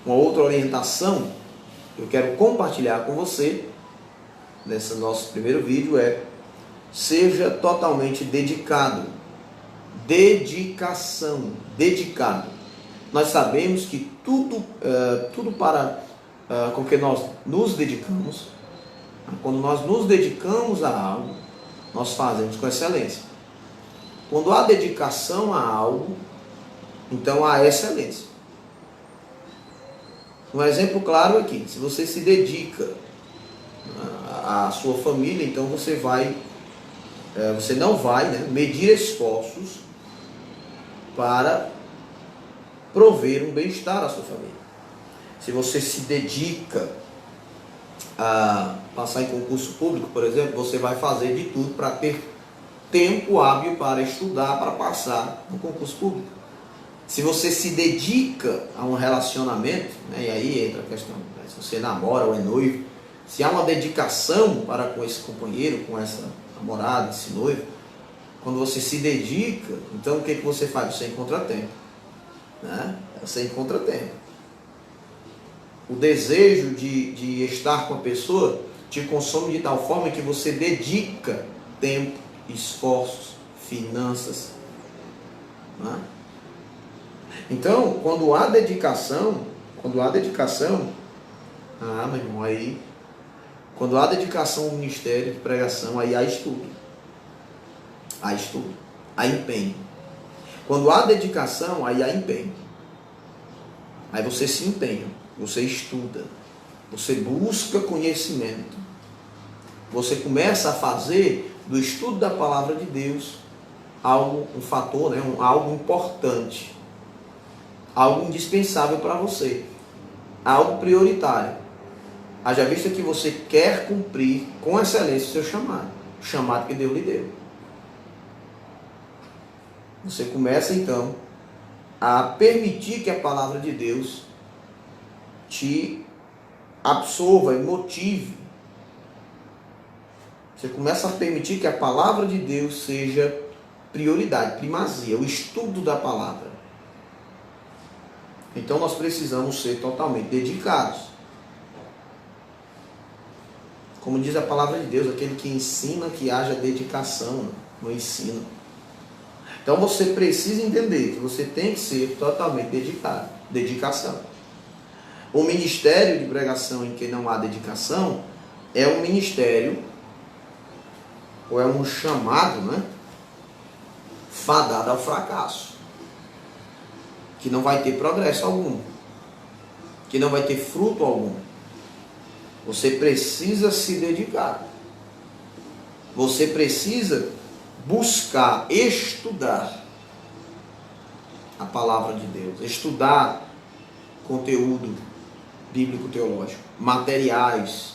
S1: uma outra orientação que eu quero compartilhar com você nesse nosso primeiro vídeo é: seja totalmente dedicado. Dedicação, dedicado. Nós sabemos que tudo para com que nós nos dedicamos, quando nós nos dedicamos a algo, nós fazemos com excelência. Quando há dedicação a algo, então há excelência. Um exemplo claro aqui: se você se dedica à sua família, então você não vai medir esforços para prover um bem-estar à sua família. Se você se dedica a passar em concurso público, por exemplo, você vai fazer de tudo para ter tempo hábil para estudar, para passar no concurso público. Se você se dedica a um relacionamento, e aí entra a questão, se você namora ou é noivo, se há uma dedicação para com esse companheiro, com essa namorada, esse noivo, quando você se dedica, então o que você faz? Você encontra tempo. Você encontra tempo. O desejo de estar com a pessoa te consome de tal forma que você dedica tempo, esforços, finanças. Então, quando há dedicação, meu irmão, aí, quando há dedicação ao ministério de pregação, aí há estudo. Há empenho. Quando há dedicação, aí há empenho. Aí você se empenha, você estuda, você busca conhecimento. Você começa a fazer do estudo da palavra de Deus um fator, algo importante, algo indispensável para você, algo prioritário. Haja vista que você quer cumprir com excelência o seu chamado, o chamado que Deus lhe deu. Você começa então a permitir que a palavra de Deus te absorva e motive. Você começa a permitir que a palavra de Deus seja prioridade, primazia, o estudo da palavra. Então nós precisamos ser totalmente dedicados. Como diz a palavra de Deus, aquele que ensina que haja dedicação no ensino. Então você precisa entender que você tem que ser totalmente dedicado. Dedicação. O ministério de pregação em que não há dedicação é um ministério, ou é um chamado, né, fadado ao fracasso, que não vai ter progresso algum, que não vai ter fruto algum. Você precisa se dedicar. Você precisa buscar, estudar a palavra de Deus, estudar conteúdo bíblico-teológico, materiais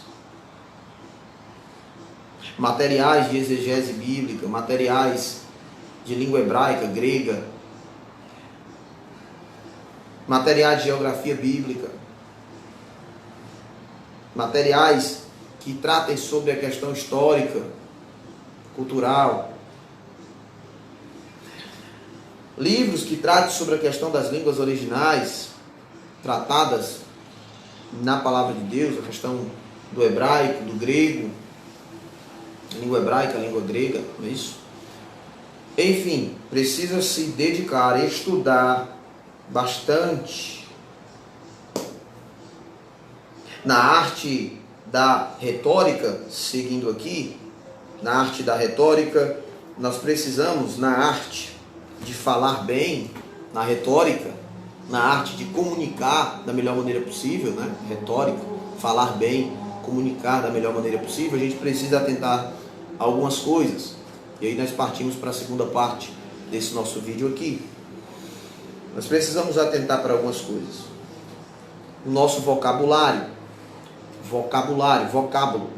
S1: de exegese bíblica, materiais de língua hebraica, grega, materiais de geografia bíblica, materiais que tratem sobre a questão histórica, cultural, livros que tratem sobre a questão das línguas originais, tratadas na palavra de Deus, a questão do hebraico, do grego, a língua hebraica, a língua grega, não é isso? Enfim, precisa se dedicar, estudar bastante na arte da retórica. Seguindo aqui, na arte da retórica, nós precisamos, na arte de falar bem, na retórica, na arte de comunicar da melhor maneira possível, né? Retórica, falar bem, comunicar da melhor maneira possível, a gente precisa atentar a algumas coisas. E aí nós partimos para a segunda parte desse nosso vídeo aqui. Nós precisamos atentar para algumas coisas. O nosso vocábulo,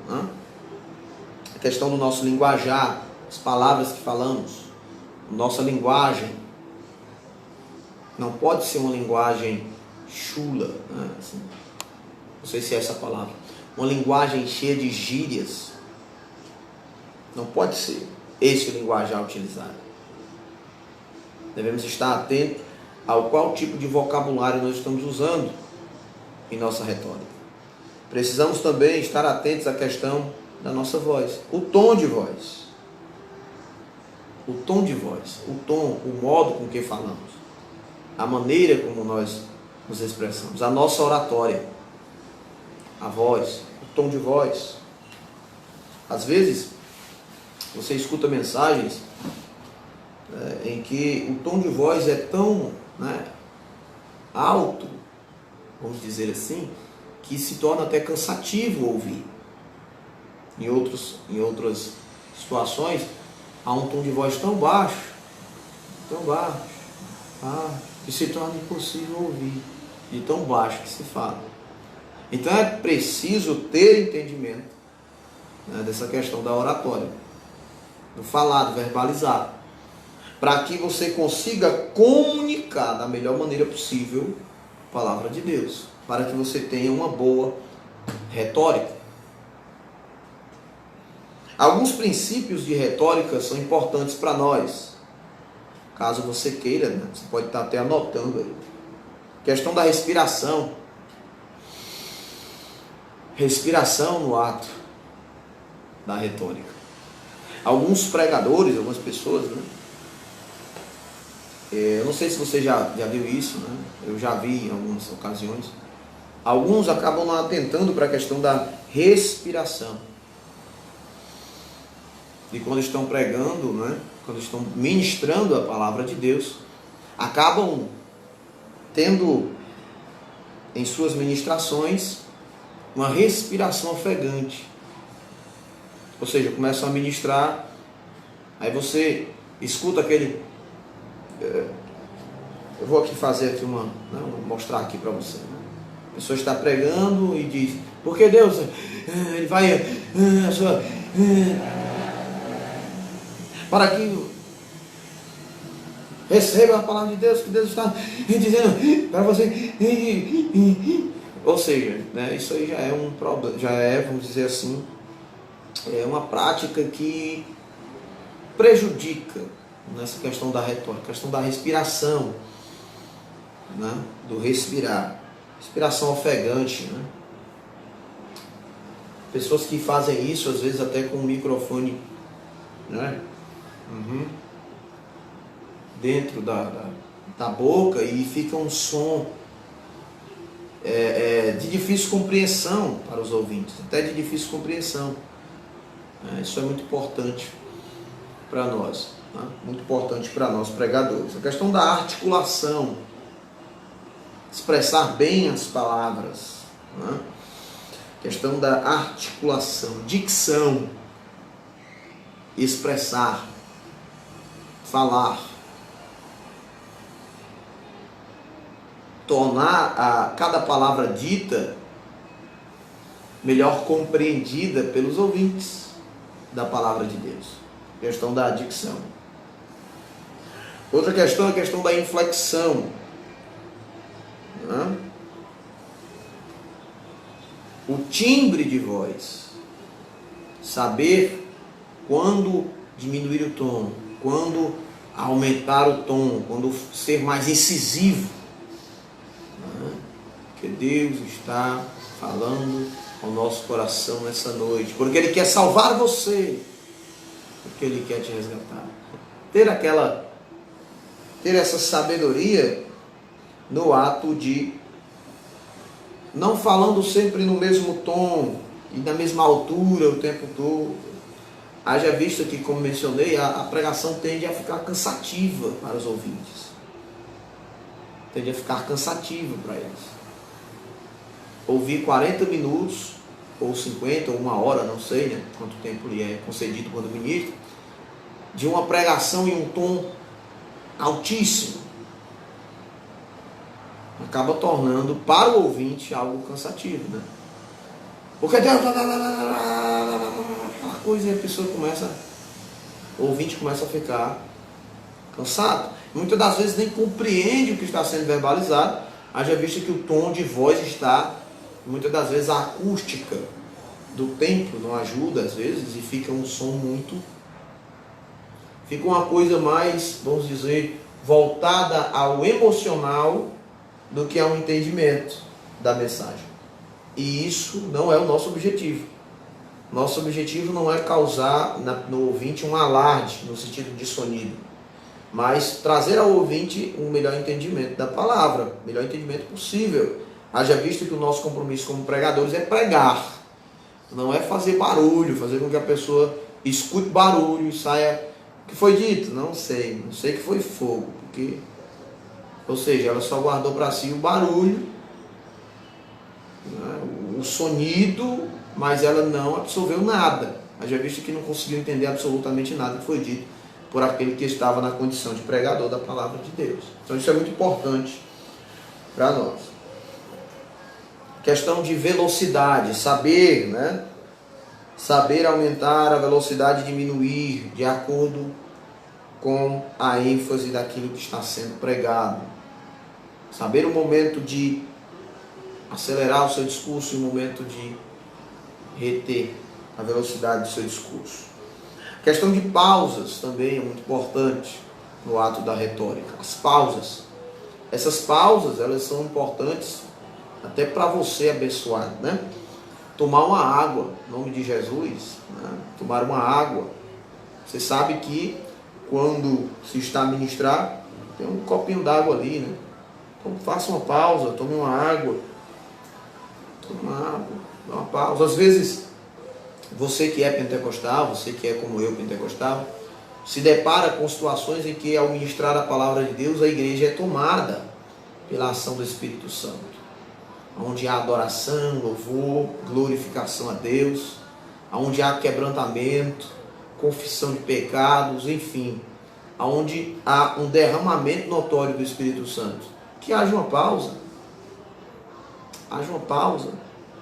S1: né? A questão do nosso linguajar, as palavras que falamos, nossa linguagem não pode ser uma linguagem chula, né? Assim, não sei se é essa palavra, uma linguagem cheia de gírias. Não pode ser esse o linguajar utilizado. Devemos estar atentos ao qual tipo de vocabulário nós estamos usando em nossa retórica. Precisamos também estar atentos à questão da nossa voz, o tom de voz. O tom de voz, o tom, o modo com que falamos, a maneira como nós nos expressamos, a nossa oratória, a voz, o tom de voz. Às vezes, você escuta mensagens em que o tom de voz é tão, né, alto, vamos dizer assim, que se torna até cansativo ouvir. Em outras situações, há um tom de voz tão baixo, que se torna impossível ouvir, de tão baixo que se fala. Então é preciso ter entendimento, né, dessa questão da oratória, do falado, verbalizado, para que você consiga comunicar da melhor maneira possível a palavra de Deus, para que você tenha uma boa retórica. Alguns princípios de retórica são importantes para nós. Caso você queira, né? Você pode estar até anotando aí. Questão da respiração. Respiração no ato da retórica. Alguns pregadores, algumas pessoas, né? Eu não sei se você já viu isso, né? Eu já vi em algumas ocasiões. Alguns acabam não atentando para a questão da respiração. E quando estão pregando, né, quando estão ministrando a palavra de Deus, acabam tendo em suas ministrações uma respiração ofegante. Ou seja, começam a ministrar, aí você escuta aquele... Eu vou aqui fazer aqui vou mostrar aqui para você. A pessoa está pregando e diz, porque Deus, ele vai... para que receba a palavra de Deus, que Deus está dizendo para você. Ou seja, né, isso aí já é um problema, já é, vamos dizer assim, é uma prática que prejudica nessa questão da retórica, questão da respiração, né? Do respirar, respiração ofegante, né? Pessoas que fazem isso, às vezes até com o microfone, né? Dentro da boca, e fica um som de difícil compreensão para os ouvintes, até de difícil compreensão. Isso é muito importante para nós, né? Muito importante para nós pregadores. A questão da articulação, expressar bem as palavras, né? Questão da articulação, dicção, expressar, falar, tornar cada palavra dita melhor compreendida pelos ouvintes da palavra de Deus. Questão da dicção. Outra questão é a questão da inflexão, né? O timbre de voz, saber quando diminuir o tom, quando aumentar o tom, quando ser mais incisivo, né? Que Deus está falando ao nosso coração nessa noite, porque Ele quer salvar você, porque Ele quer te resgatar. Ter essa sabedoria no ato de não falando sempre no mesmo tom e na mesma altura o tempo todo. Haja visto que, como mencionei, a pregação tende a ficar cansativa para os ouvintes. Tende a ficar cansativa para eles. Ouvir 40 minutos, ou 50, ou 1 hora, não sei, né, quanto tempo lhe é concedido quando ministro, de uma pregação em um tom altíssimo, acaba tornando para o ouvinte algo cansativo, né? Porque aquela coisa, e a pessoa o ouvinte começa a ficar cansado. Muitas das vezes nem compreende o que está sendo verbalizado, haja visto que o tom de voz está, muitas das vezes a acústica do templo não ajuda às vezes, e fica um som fica uma coisa mais, vamos dizer, voltada ao emocional do que ao entendimento da mensagem. E isso não é o nosso objetivo. Nosso objetivo não é causar no ouvinte um alarde no sentido de sonido, mas trazer ao ouvinte um melhor entendimento da palavra, melhor entendimento possível. Haja visto que o nosso compromisso como pregadores é pregar, não é fazer barulho, fazer com que a pessoa escute barulho e saia. O que foi dito? Não sei que foi fogo, porque, ou seja, ela só guardou para si o barulho, né, o sonido, mas ela não absorveu nada. Haja visto que não conseguiu entender absolutamente nada que foi dito por aquele que estava na condição de pregador da palavra de Deus. Então isso é muito importante para nós. Questão de velocidade, saber, né? Saber aumentar a velocidade, diminuir de acordo com a ênfase daquilo que está sendo pregado. Saber o momento de acelerar o seu discurso e o momento de reter a velocidade do seu discurso. A questão de pausas também é muito importante no ato da retórica. As pausas. Essas pausas, elas são importantes até para você abençoar, né? Tomar uma água, em nome de Jesus, né? Tomar uma água. Você sabe que quando se está a ministrar, tem um copinho d'água ali, né? Então faça uma pausa, tome uma água. Tome uma água, dá uma pausa. Às vezes, você que é pentecostal, você que é como eu, pentecostal, se depara com situações em que, ao ministrar a palavra de Deus, a igreja é tomada pela ação do Espírito Santo, onde há adoração, louvor, glorificação a Deus, onde há quebrantamento, confissão de pecados, enfim, onde há um derramamento notório do Espírito Santo. Que haja uma pausa. Haja uma pausa.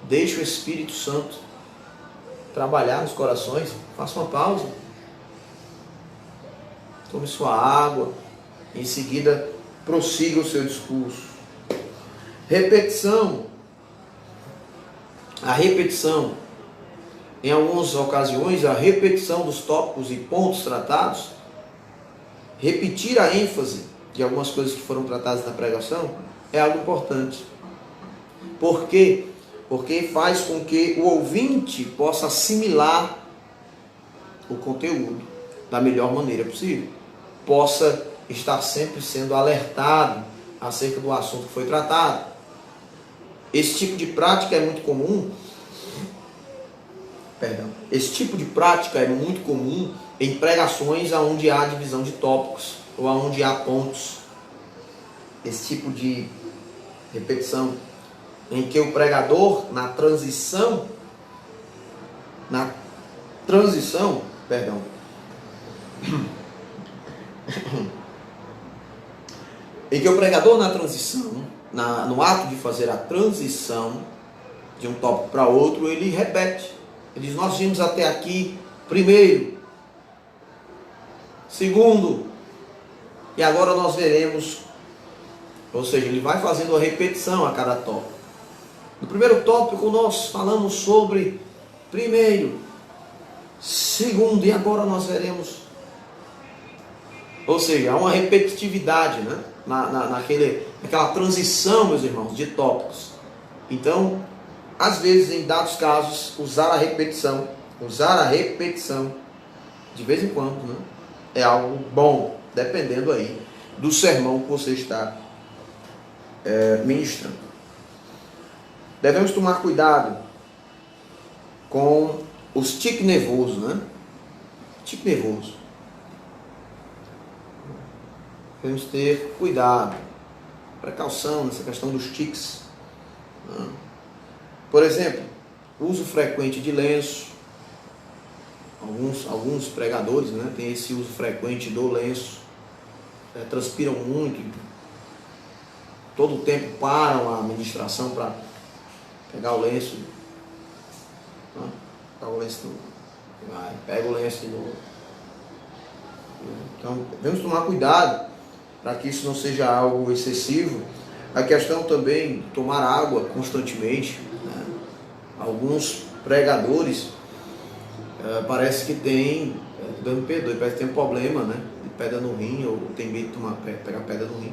S1: Deixe o Espírito Santo trabalhar nos corações. Faça uma pausa. Tome sua água. Em seguida, prossiga o seu discurso. Repetição. A repetição em algumas ocasiões, a repetição dos tópicos e pontos tratados, repetir a ênfase de algumas coisas que foram tratadas na pregação, é algo importante. Por quê? Porque faz com que o ouvinte possa assimilar o conteúdo da melhor maneira possível. Possa estar sempre sendo alertado acerca do assunto que foi tratado. Esse tipo de prática é muito comum. Esse tipo de prática é muito comum em pregações onde há divisão de tópicos ou onde há pontos. Esse tipo de repetição em que o pregador, no ato de fazer a transição de um tópico para outro, ele repete. Ele diz: nós vimos até aqui primeiro, segundo, e agora nós veremos. Ou seja, ele vai fazendo a repetição a cada tópico. No primeiro tópico nós falamos sobre primeiro, segundo, e agora nós veremos. Ou seja, há uma repetitividade, né? naquela transição, meus irmãos, de tópicos. Então, às vezes, em dados casos, usar a repetição, de vez em quando, né? É algo bom, dependendo aí do sermão que você está ministrando. Devemos tomar cuidado com os tiques nervosos, né? Tique nervoso. Devemos ter cuidado, precaução nessa questão dos tiques. Por exemplo, uso frequente de lenço. Alguns pregadores, né, têm esse uso frequente do lenço. Transpiram muito. Todo o tempo param a ministração para pegar o lenço. Pega o lenço de novo. Então, devemos tomar cuidado para que isso não seja algo excessivo. A questão também de tomar água constantemente, né? Alguns pregadores parece que tem, dando perdoe, parece que tem um problema, né? De pedra no rim, ou tem medo de pegar pedra no rim.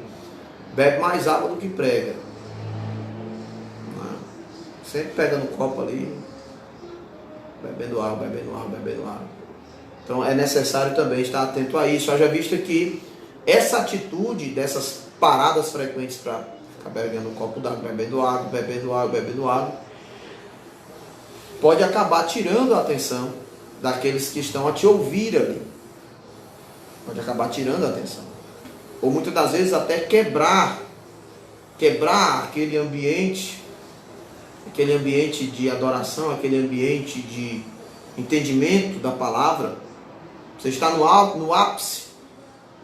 S1: Bebe mais água do que prega, né? Sempre pega no copo ali, bebendo água. Então é necessário também estar atento a isso. Haja vista que essa atitude dessas paradas frequentes para ficar bebendo um copo d'água, bebendo água, pode acabar tirando a atenção daqueles que estão a te ouvir ali. Pode acabar tirando a atenção. Ou muitas das vezes até quebrar aquele ambiente de adoração, aquele ambiente de entendimento da palavra. Você está no ápice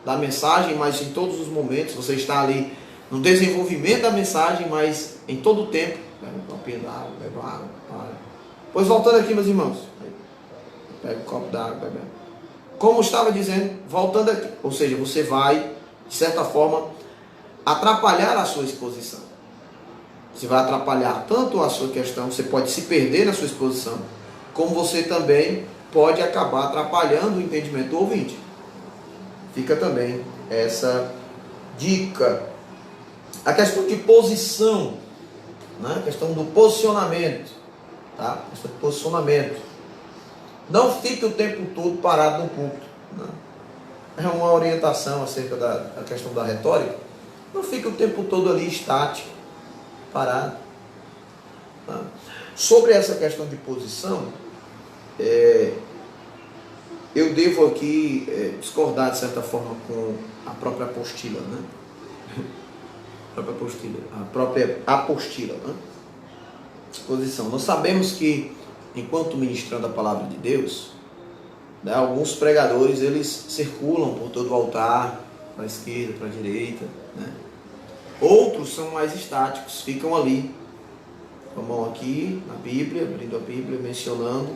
S1: da mensagem, mas em todos os momentos você está ali no desenvolvimento da mensagem, mas em todo o tempo bebe um copinho d'água, bebe água. Pois voltando aqui, meus irmãos, pega um copo d'água, bebe. Como eu estava dizendo, voltando aqui, ou seja, você vai, de certa forma, atrapalhar a sua exposição. Você vai atrapalhar tanto a sua questão, você pode se perder na sua exposição, como você também pode acabar atrapalhando o entendimento do ouvinte. Fica também essa dica. A questão de posição, né? A questão do posicionamento, tá? A questão do posicionamento. Não fique o tempo todo parado no púlpito, né? É uma orientação acerca da questão da retórica. Não fique o tempo todo ali estático, parado. Tá? Sobre essa questão de posição, eu devo aqui discordar de certa forma com a própria apostila, né? A própria apostila, né? Exposição. Nós sabemos que, enquanto ministrando a palavra de Deus, né, alguns pregadores, eles circulam por todo o altar, para a esquerda, para a direita, né? Outros são mais estáticos, ficam ali, com a mão aqui na Bíblia, abrindo a Bíblia, mencionando,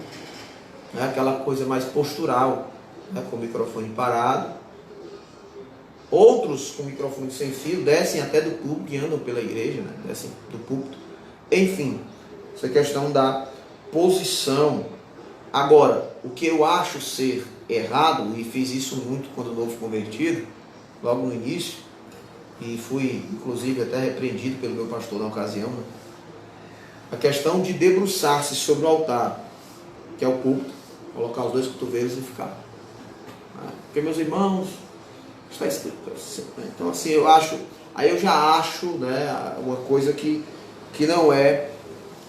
S1: né, aquela coisa mais postural, né, com o microfone parado. Outros com o microfone sem fio descem até do púlpito e andam pela igreja, né, descem do púlpito. Enfim, essa questão da posição, Agora, o que eu acho ser errado, e fiz isso muito quando novo convertido, logo no início, e fui inclusive até repreendido pelo meu pastor na ocasião, né? A questão de debruçar-se sobre o altar, que é o púlpito, colocar os dois cotovelos e ficar. Porque, meus irmãos, está escrito. Então, assim, eu acho, aí eu já acho, né, uma coisa que não é,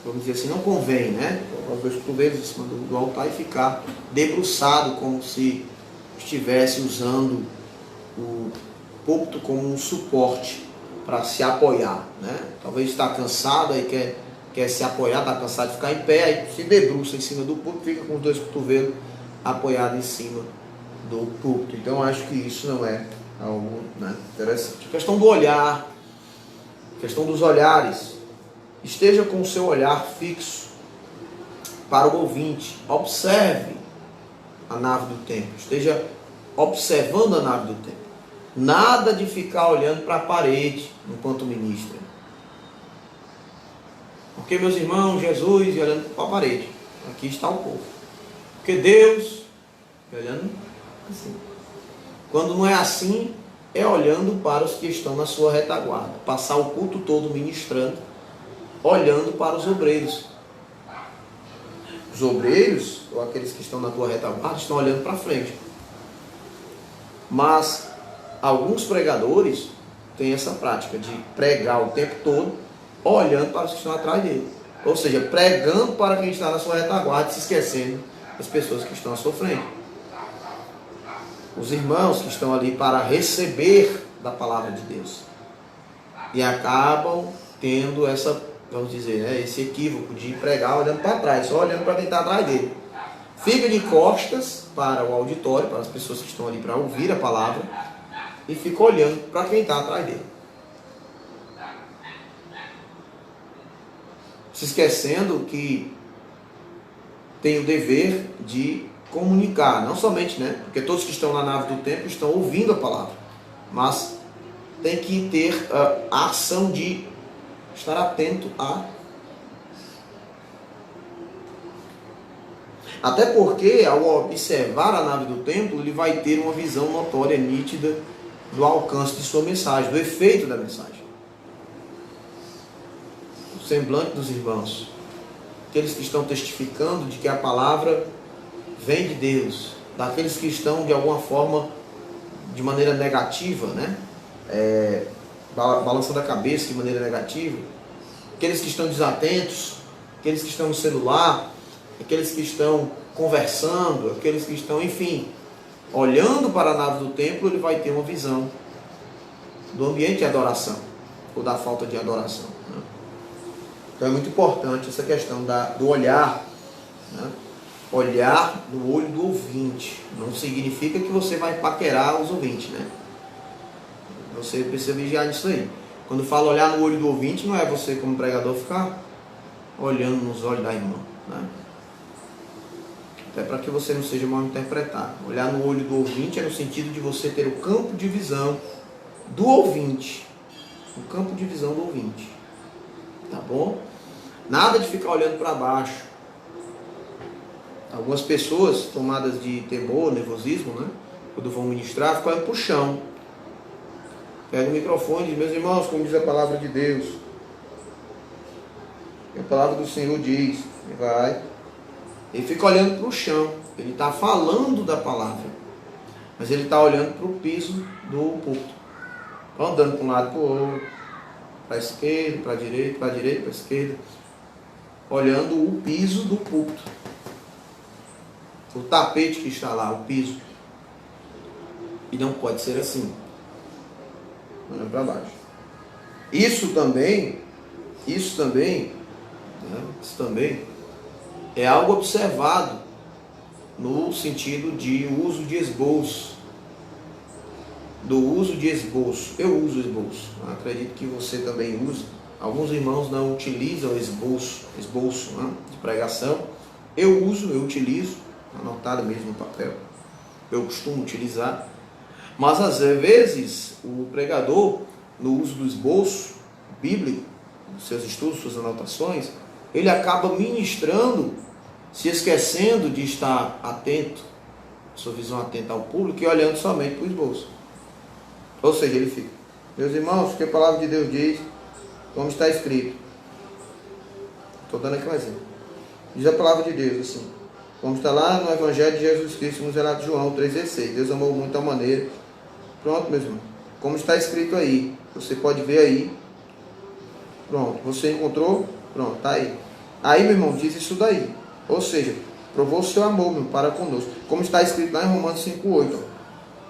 S1: vamos dizer assim, não convém, né? Colocar os dois cotovelos em cima do altar e ficar debruçado, como se estivesse usando o púlpito como um suporte para se apoiar, né? Talvez está cansado e quer se apoiar, está cansado de ficar em pé, aí se debruça em cima do púlpito, fica com os dois cotovelos apoiados em cima do púlpito. Então acho que isso não é algo, né, interessante. A questão do olhar, a questão dos olhares. Esteja com o seu olhar fixo para o ouvinte. Observe a nave do templo. Esteja observando a nave do templo. Nada de ficar olhando para a parede enquanto ministra. Porque, meus irmãos, Jesus ia olhando para a parede. Aqui está o povo. Porque Deus ia olhando assim. Quando não é assim, é olhando para os que estão na sua retaguarda. Passar o culto todo ministrando, olhando para os obreiros. Os obreiros, ou aqueles que estão na tua retaguarda, estão olhando para frente. Mas alguns pregadores têm essa prática de pregar o tempo todo, olhando para os que estão atrás dele. Ou seja, pregando para quem está na sua retaguarda, se esquecendo das pessoas que estão à sua frente. Os irmãos que estão ali para receber da palavra de Deus. E acabam tendo essa, vamos dizer, né, esse equívoco de pregar olhando para trás, só olhando para quem está atrás dele. Fica de costas para o auditório, para as pessoas que estão ali para ouvir a palavra, e fica olhando para quem está atrás dele. Se esquecendo que tem o dever de comunicar, não somente, né? Porque todos que estão na nave do templo estão ouvindo a palavra, mas tem que ter a ação de estar atento a. Até porque, ao observar a nave do templo, ele vai ter uma visão notória, nítida, do alcance de sua mensagem, do efeito da mensagem. O semblante dos irmãos, aqueles que estão testificando de que a palavra vem de Deus, daqueles que estão de alguma forma, de maneira negativa, né? Balançando a cabeça de maneira negativa, aqueles que estão desatentos, aqueles que estão no celular, aqueles que estão conversando, aqueles que estão, enfim, olhando para a nave do templo, ele vai ter uma visão do ambiente de adoração, ou da falta de adoração, né? Então é muito importante essa questão do olhar, né? Olhar no olho do ouvinte. Não significa que você vai paquerar os ouvintes, né? Você precisa vigiar nisso aí. Quando fala olhar no olho do ouvinte, não é você como pregador ficar olhando nos olhos da irmã, né? Até para que você não seja mal interpretado. Olhar no olho do ouvinte é no sentido de você ter o campo de visão do ouvinte. O campo de visão do ouvinte. Tá bom? Nada de ficar olhando para baixo. Algumas pessoas tomadas de temor, nervosismo, né? Quando vão ministrar, ficam olhando para o chão. Pega o microfone e diz: meus irmãos, como diz a palavra de Deus. A palavra do Senhor diz. E vai. Ele fica olhando para o chão. Ele está falando da palavra. Mas ele está olhando para o piso do púlpito. Andando para um lado para o outro. Para a esquerda, para a direita, para a esquerda. Olhando o piso do púlpito. O tapete que está lá, o piso. E não pode ser assim. Olhando para baixo. Isso também é algo observado no sentido de uso de esboço. Do uso de esboço. Eu uso esboço. Acredito que você também usa. Alguns irmãos não utilizam esboço, né, de pregação. Eu utilizo, anotado mesmo no papel. Eu costumo utilizar. Mas às vezes o pregador, no uso do esboço bíblico, dos seus estudos, suas anotações, ele acaba ministrando se esquecendo de estar atento, sua visão atenta ao público e olhando somente para o esboço. Ou seja, ele fica: meus irmãos, o que a palavra de Deus diz, como está escrito. Estou dando aqui um exemplo. Diz a palavra de Deus assim, como está lá no Evangelho de Jesus Cristo, no relato de João 3,16. Deus amou muito a maneira. Pronto, meus irmãos. Como está escrito aí. Você pode ver aí. Pronto. Você encontrou? Pronto, está aí. Aí, meu irmão, diz isso daí. Ou seja, provou o seu amor, meu, para conosco. Como está escrito lá em Romanos 5,8.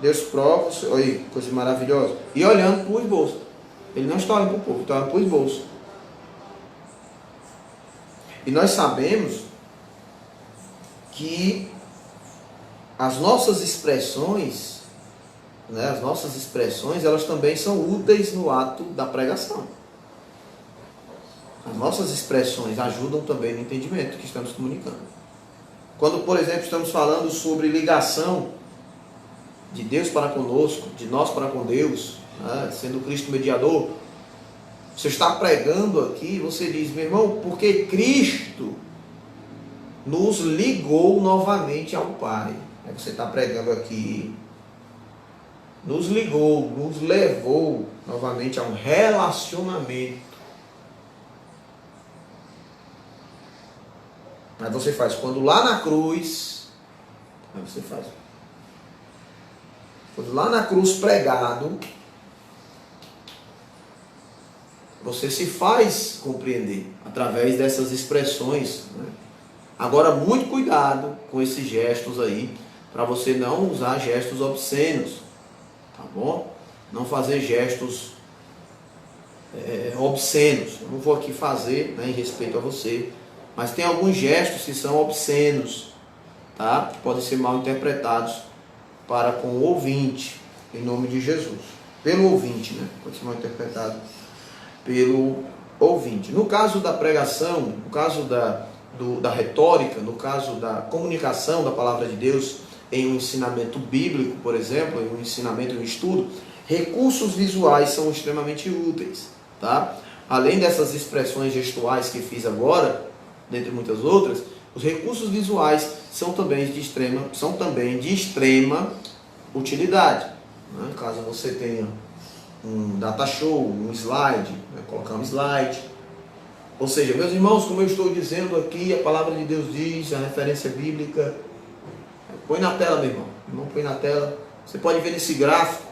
S1: Deus prova, olha aí, coisa maravilhosa. E olhando para o esboço. Ele não está olhando para o povo, está olhando para o esboço. E nós sabemos que as nossas expressões, né, elas também são úteis no ato da pregação. As nossas expressões ajudam também no entendimento que estamos comunicando. Quando, por exemplo, estamos falando sobre ligação de Deus para conosco, de nós para com Deus, né, sendo Cristo mediador, você está pregando aqui, você diz: meu irmão, porque Cristo nos ligou novamente ao Pai. Aí você está pregando aqui, nos ligou, nos levou novamente a um relacionamento. Aí você faz, quando lá na cruz, aí você faz, quando lá na cruz pregado, você se faz compreender através dessas expressões, né? Agora, muito cuidado com esses gestos aí, para você não usar gestos obscenos, tá bom? Não fazer gestos obscenos. Eu não vou aqui fazer, né, em respeito a você, mas tem alguns gestos que são obscenos, tá? Que podem ser mal interpretados para com o ouvinte, em nome de Jesus. Pelo ouvinte, né? Pode ser mal interpretado pelo ouvinte. No caso da pregação, no caso da retórica, no caso da comunicação da palavra de Deus em um ensinamento bíblico, por exemplo, em um ensinamento, em um estudo, recursos visuais são extremamente úteis, tá? Além dessas expressões gestuais que fiz agora, dentre muitas outras, os recursos visuais são também de extrema utilidade, né? Caso você tenha um data show, um slide, né? Colocar um slide. Ou seja, meus irmãos, como eu estou dizendo aqui, a palavra de Deus diz, a referência bíblica, põe na tela, meu irmão. Irmão, põe na tela. Você pode ver nesse gráfico.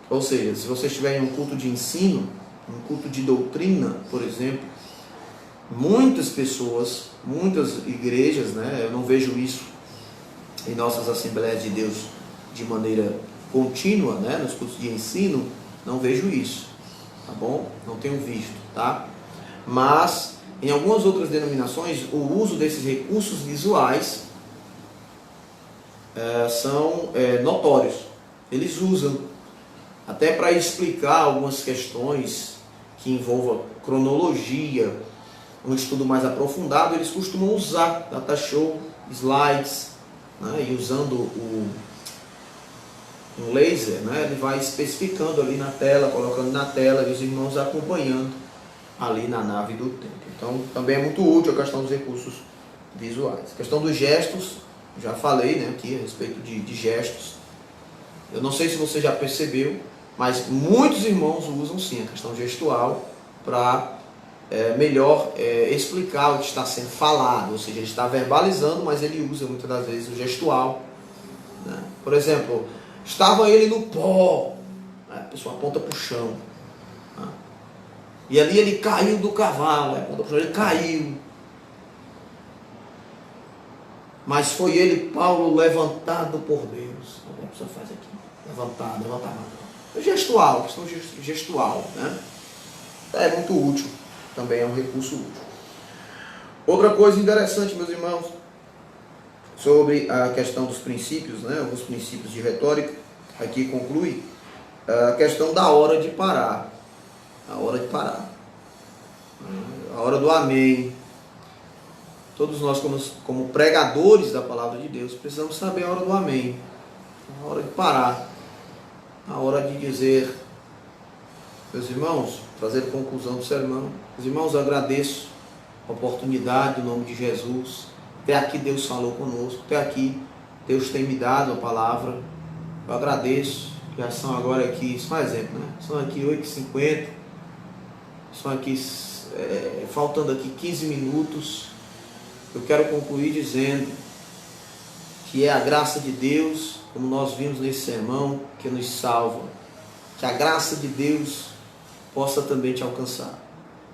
S1: Ou seja, se você estiver em um culto de ensino, um culto de doutrina, por exemplo, muitas pessoas, muitas igrejas, né? Eu não vejo isso em nossas Assembleias de Deus de maneira contínua, né? Nos cultos de ensino, não vejo isso, tá bom? Não tenho visto, tá? Mas em algumas outras denominações, o uso desses recursos visuais são notórios. Eles usam até para explicar algumas questões que envolvam cronologia, um estudo mais aprofundado. Eles costumam usar data show, slides, né? E usando um laser, né? Ele vai especificando ali na tela, colocando na tela e os irmãos acompanhando ali na nave do templo. Então também é muito útil a questão dos recursos visuais. A questão dos gestos, já falei, né, aqui a respeito de gestos. Eu não sei se você já percebeu, mas muitos irmãos usam sim a questão gestual para melhor explicar o que está sendo falado. Ou seja, ele está verbalizando, mas ele usa muitas das vezes o gestual, né? Por exemplo, estava ele no pó, né? A pessoa aponta para o chão, né? E ali ele caiu do cavalo, ele caiu. Mas foi ele, Paulo, levantado por Deus. A pessoa faz aqui, levantar a mão. É gestual, questão gestual, né? É muito útil, também é um recurso útil. Outra coisa interessante, meus irmãos, sobre a questão dos princípios, né? Alguns princípios de retórica, aqui conclui a questão da hora de parar. A hora de parar. A hora do amém. Todos nós, como pregadores da palavra de Deus, precisamos saber a hora do amém. A hora de parar. A hora de dizer, meus irmãos, trazer conclusão do sermão. Meus irmãos, eu agradeço oportunidade no nome de Jesus. Até aqui Deus falou conosco, até aqui Deus tem me dado a palavra. Eu agradeço. Já são agora aqui, só um exemplo, né? São aqui 8h50, são aqui, faltando aqui 15 minutos. Eu quero concluir dizendo que é a graça de Deus, como nós vimos nesse sermão, que nos salva. Que a graça de Deus possa também te alcançar.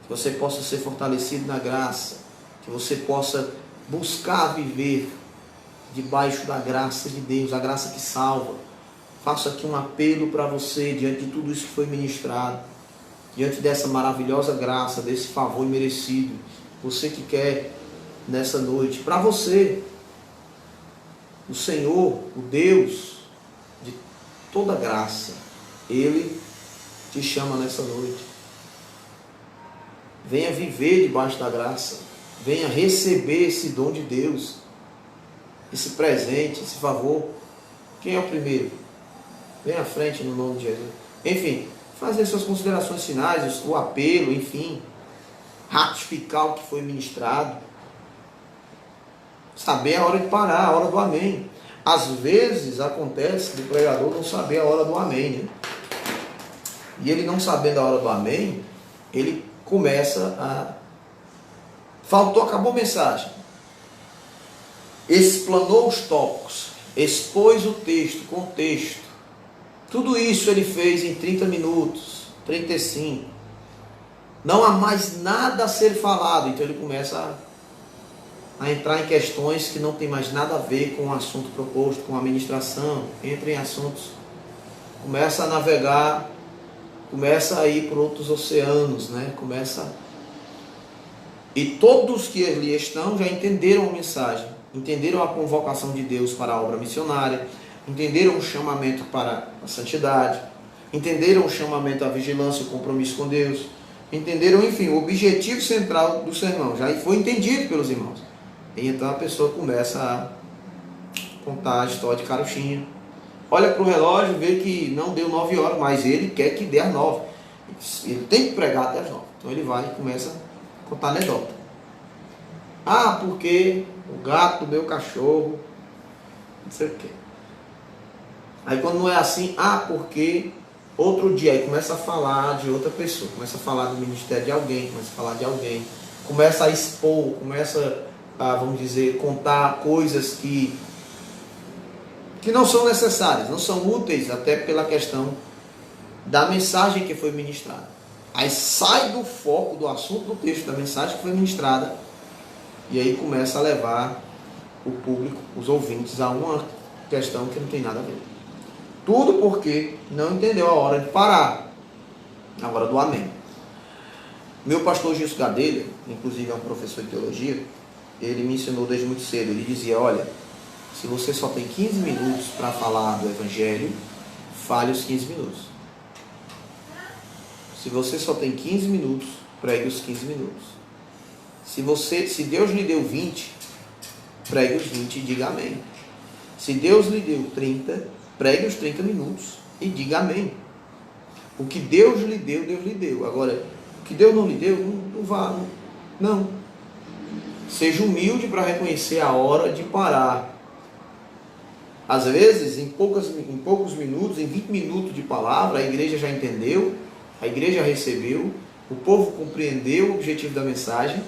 S1: Que você possa ser fortalecido na graça. Que você possa buscar viver debaixo da graça de Deus, a graça que salva. Faço aqui um apelo para você, diante de tudo isso que foi ministrado, diante dessa maravilhosa graça, desse favor imerecido, você que quer nessa noite, para você, o Senhor, o Deus de toda graça, Ele te chama nessa noite. Venha viver debaixo da graça, venha receber esse dom de Deus, esse presente, esse favor. Quem é o primeiro? Vem à frente no nome de Jesus. Enfim, fazer suas considerações finais, o apelo, enfim, ratificar o que foi ministrado. Saber a hora de parar, a hora do amém. Às vezes acontece do pregador não saber a hora do amém, né? E ele não sabendo a hora do amém, ele começa a... Faltou, acabou a mensagem. Explanou os tópicos, expôs o texto, contexto. Tudo isso ele fez em 30 minutos, 35. Não há mais nada a ser falado. Então ele começa a entrar em questões que não tem mais nada a ver com o assunto proposto, com a ministração. Entra em assuntos, começa a navegar, começa a ir por outros oceanos, né? E todos que ali estão já entenderam a mensagem, entenderam a convocação de Deus para a obra missionária, entenderam o chamamento para a santidade, entenderam o chamamento à vigilância e o compromisso com Deus, entenderam, enfim, o objetivo central do sermão, já foi entendido pelos irmãos. E então a pessoa começa a contar a história de carochinha, olha para o relógio, vê que não deu 9 horas, mas ele quer que dê às 9. Ele tem que pregar até às 9. Então ele vai e começa a contar anedota. Ah, porque o gato do meu cachorro, não sei o quê. Aí quando não é assim, porque outro dia, aí começa a falar de outra pessoa, começa a falar do ministério de alguém, começa a falar de alguém, começa a expor, começa a, vamos dizer, contar coisas que não são necessárias, não são úteis, até pela questão da mensagem que foi ministrada. Aí sai do foco do assunto do texto, da mensagem que foi ministrada, e aí começa a levar o público, os ouvintes, a uma questão que não tem nada a ver. Tudo porque não entendeu a hora de parar, a hora do amém. Meu pastor Gilson Gadelha, inclusive é um professor de teologia, ele me ensinou desde muito cedo. Ele dizia, olha, se você só tem 15 minutos para falar do Evangelho, fale os 15 minutos. Se você só tem 15 minutos, pregue os 15 minutos. Se Deus lhe deu 20, pregue os 20 e diga amém. Se Deus lhe deu 30, pregue os 30 minutos e diga amém. O que Deus lhe deu, Deus lhe deu. Agora, o que Deus não lhe deu, não vá. Não. Seja humilde para reconhecer a hora de parar. Às vezes, em poucos minutos, em 20 minutos de palavra, a igreja já entendeu, a igreja recebeu, o povo compreendeu o objetivo da mensagem,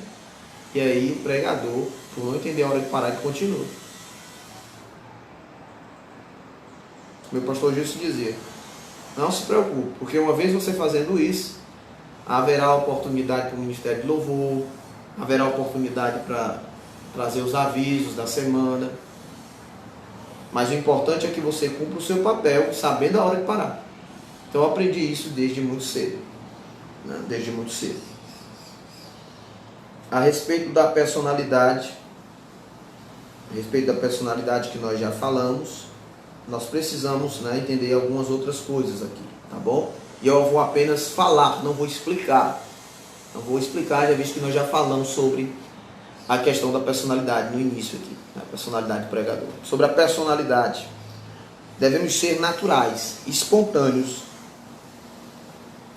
S1: e aí o pregador, por não entender a hora de parar, ele continua. Meu pastor Gilson dizia, não se preocupe, porque uma vez você fazendo isso, haverá oportunidade para o Ministério de Louvor, haverá oportunidade para trazer os avisos da semana, mas o importante é que você cumpra o seu papel, sabendo a hora de parar. Então eu aprendi isso desde muito cedo, né? Desde muito cedo. A respeito da personalidade que nós já falamos, nós precisamos, né, entender algumas outras coisas aqui, tá bom? E eu vou apenas falar, não vou explicar. Não vou explicar, já visto que nós já falamos sobre a questão da personalidade no início aqui, a personalidade do pregador. Sobre a personalidade, devemos ser naturais, espontâneos,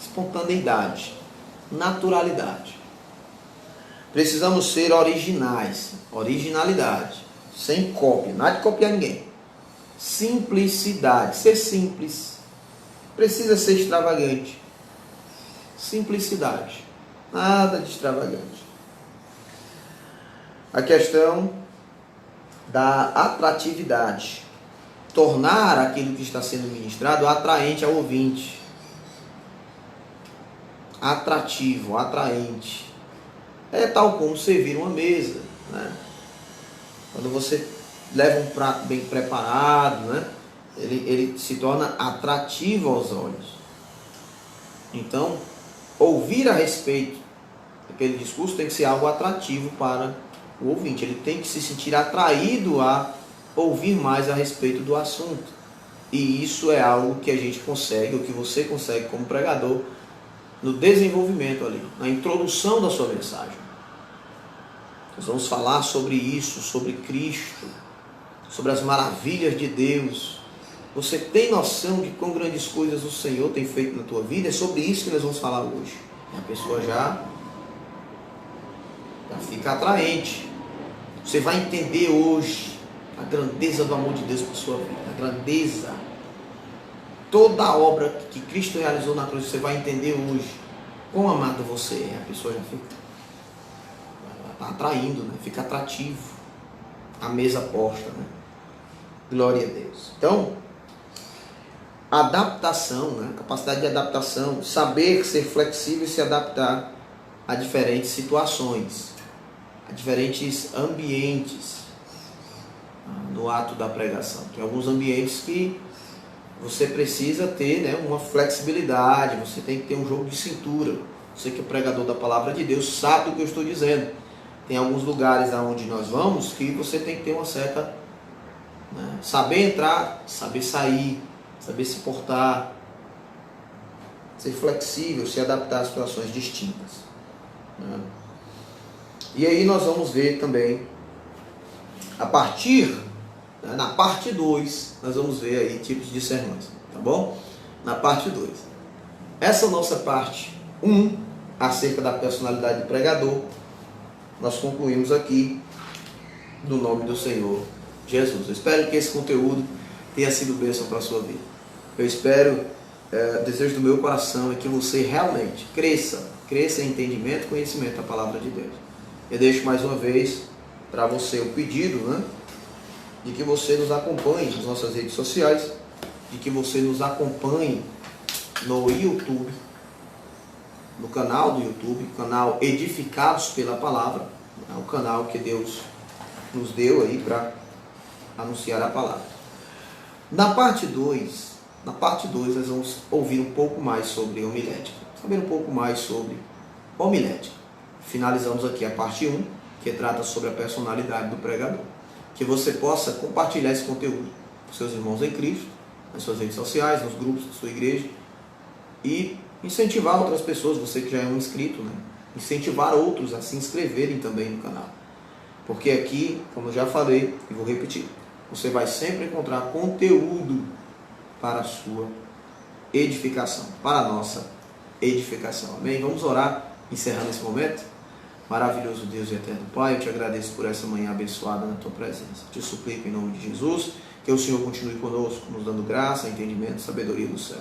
S1: espontaneidade, naturalidade. Precisamos ser originais, originalidade, sem cópia, nada de copiar ninguém. Simplicidade, ser simples, precisa ser extravagante. Simplicidade, nada de extravagante. A questão da atratividade, tornar aquilo que está sendo ministrado atraente ao ouvinte. Atrativo, atraente. É tal como servir uma mesa, né? Quando você leva um prato bem preparado, né? Ele se torna atrativo aos olhos. Então, ouvir a respeito daquele discurso tem que ser algo atrativo para o ouvinte. Ele tem que se sentir atraído a ouvir mais a respeito do assunto. E isso é algo que a gente consegue, ou que você consegue como pregador, no desenvolvimento ali, na introdução da sua mensagem. Nós vamos falar sobre isso, sobre Cristo, sobre as maravilhas de Deus. Você tem noção de quão grandes coisas o Senhor tem feito na tua vida? É sobre isso que nós vamos falar hoje. E a pessoa já fica atraente. Você vai entender hoje a grandeza do amor de Deus por sua vida. A grandeza. Toda a obra que Cristo realizou na cruz, você vai entender hoje quão amado você é. A pessoa já fica atraindo, né? Fica atrativo. A mesa posta, né? Glória a Deus. Então, adaptação, né? Capacidade de adaptação, saber ser flexível e se adaptar a diferentes situações, a diferentes ambientes no ato da pregação. Tem alguns ambientes que você precisa ter, né, uma flexibilidade, você tem que ter um jogo de cintura. Você que é pregador da palavra de Deus sabe o que eu estou dizendo. Tem alguns lugares aonde nós vamos que você tem que ter uma certa, né, saber entrar, saber sair, saber se portar, ser flexível, se adaptar a situações distintas, né? E aí nós vamos ver também, a partir, né, na parte 2, nós vamos ver aí tipos de sermões, tá bom? Na parte 2. Essa nossa parte 1, acerca da personalidade do pregador, nós concluímos aqui no nome do Senhor Jesus. Eu espero que esse conteúdo tenha sido bênção para a sua vida. Eu espero, desejo do meu coração é que você realmente cresça em entendimento e conhecimento da palavra de Deus. Eu deixo mais uma vez para você o pedido, né, de que você nos acompanhe nas nossas redes sociais, de que você nos acompanhe no YouTube, no canal do YouTube, canal Edificados pela Palavra, o canal que Deus nos deu aí para anunciar a palavra. Na parte 2, nós vamos ouvir um pouco mais sobre homilética, saber um pouco mais sobre homilética. Finalizamos aqui a parte 1, que trata sobre a personalidade do pregador. Que você possa compartilhar esse conteúdo com seus irmãos em Cristo, nas suas redes sociais, nos grupos da sua igreja, e incentivar outras pessoas, você que já é um inscrito, né? Incentivar outros a se inscreverem também no canal. Porque aqui, como eu já falei, e vou repetir, você vai sempre encontrar conteúdo para a sua edificação, para a nossa edificação. Amém? Vamos orar, encerrando esse momento. Maravilhoso Deus e eterno Pai, eu te agradeço por essa manhã abençoada na tua presença. Te suplico em nome de Jesus, que o Senhor continue conosco, nos dando graça, entendimento, sabedoria do céu.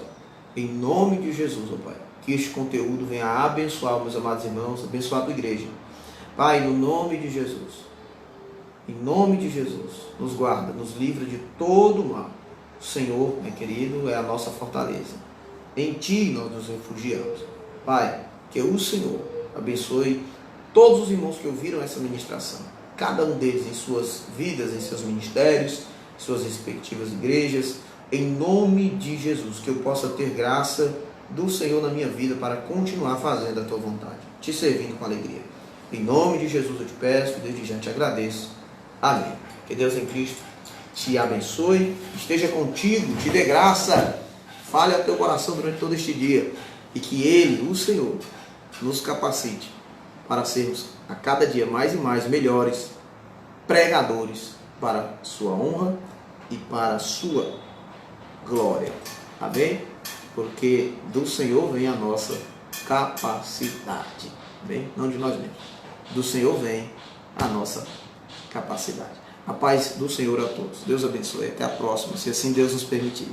S1: Em nome de Jesus, ó Pai, que este conteúdo venha a abençoar meus amados irmãos, abençoar a tua igreja. Pai, no nome de Jesus, em nome de Jesus, nos guarda, nos livra de todo o mal. O Senhor, meu querido, é a nossa fortaleza. Em Ti nós nos refugiamos. Pai, que o Senhor abençoe todos os irmãos que ouviram essa ministração, cada um deles em suas vidas, em seus ministérios, em suas respectivas igrejas, em nome de Jesus, que eu possa ter graça do Senhor na minha vida para continuar fazendo a tua vontade, te servindo com alegria. Em nome de Jesus eu te peço, desde já te agradeço. Amém. Que Deus em Cristo te abençoe, esteja contigo, te dê graça, fale ao teu coração durante todo este dia, e que Ele, o Senhor, nos capacite para sermos a cada dia mais e mais melhores pregadores para sua honra e para a sua glória. Amém? Porque do Senhor vem a nossa capacidade. Amém? Não de nós mesmos. do Senhor vem a nossa capacidade. A paz do Senhor a todos. Deus abençoe. Até a próxima, se assim Deus nos permitir.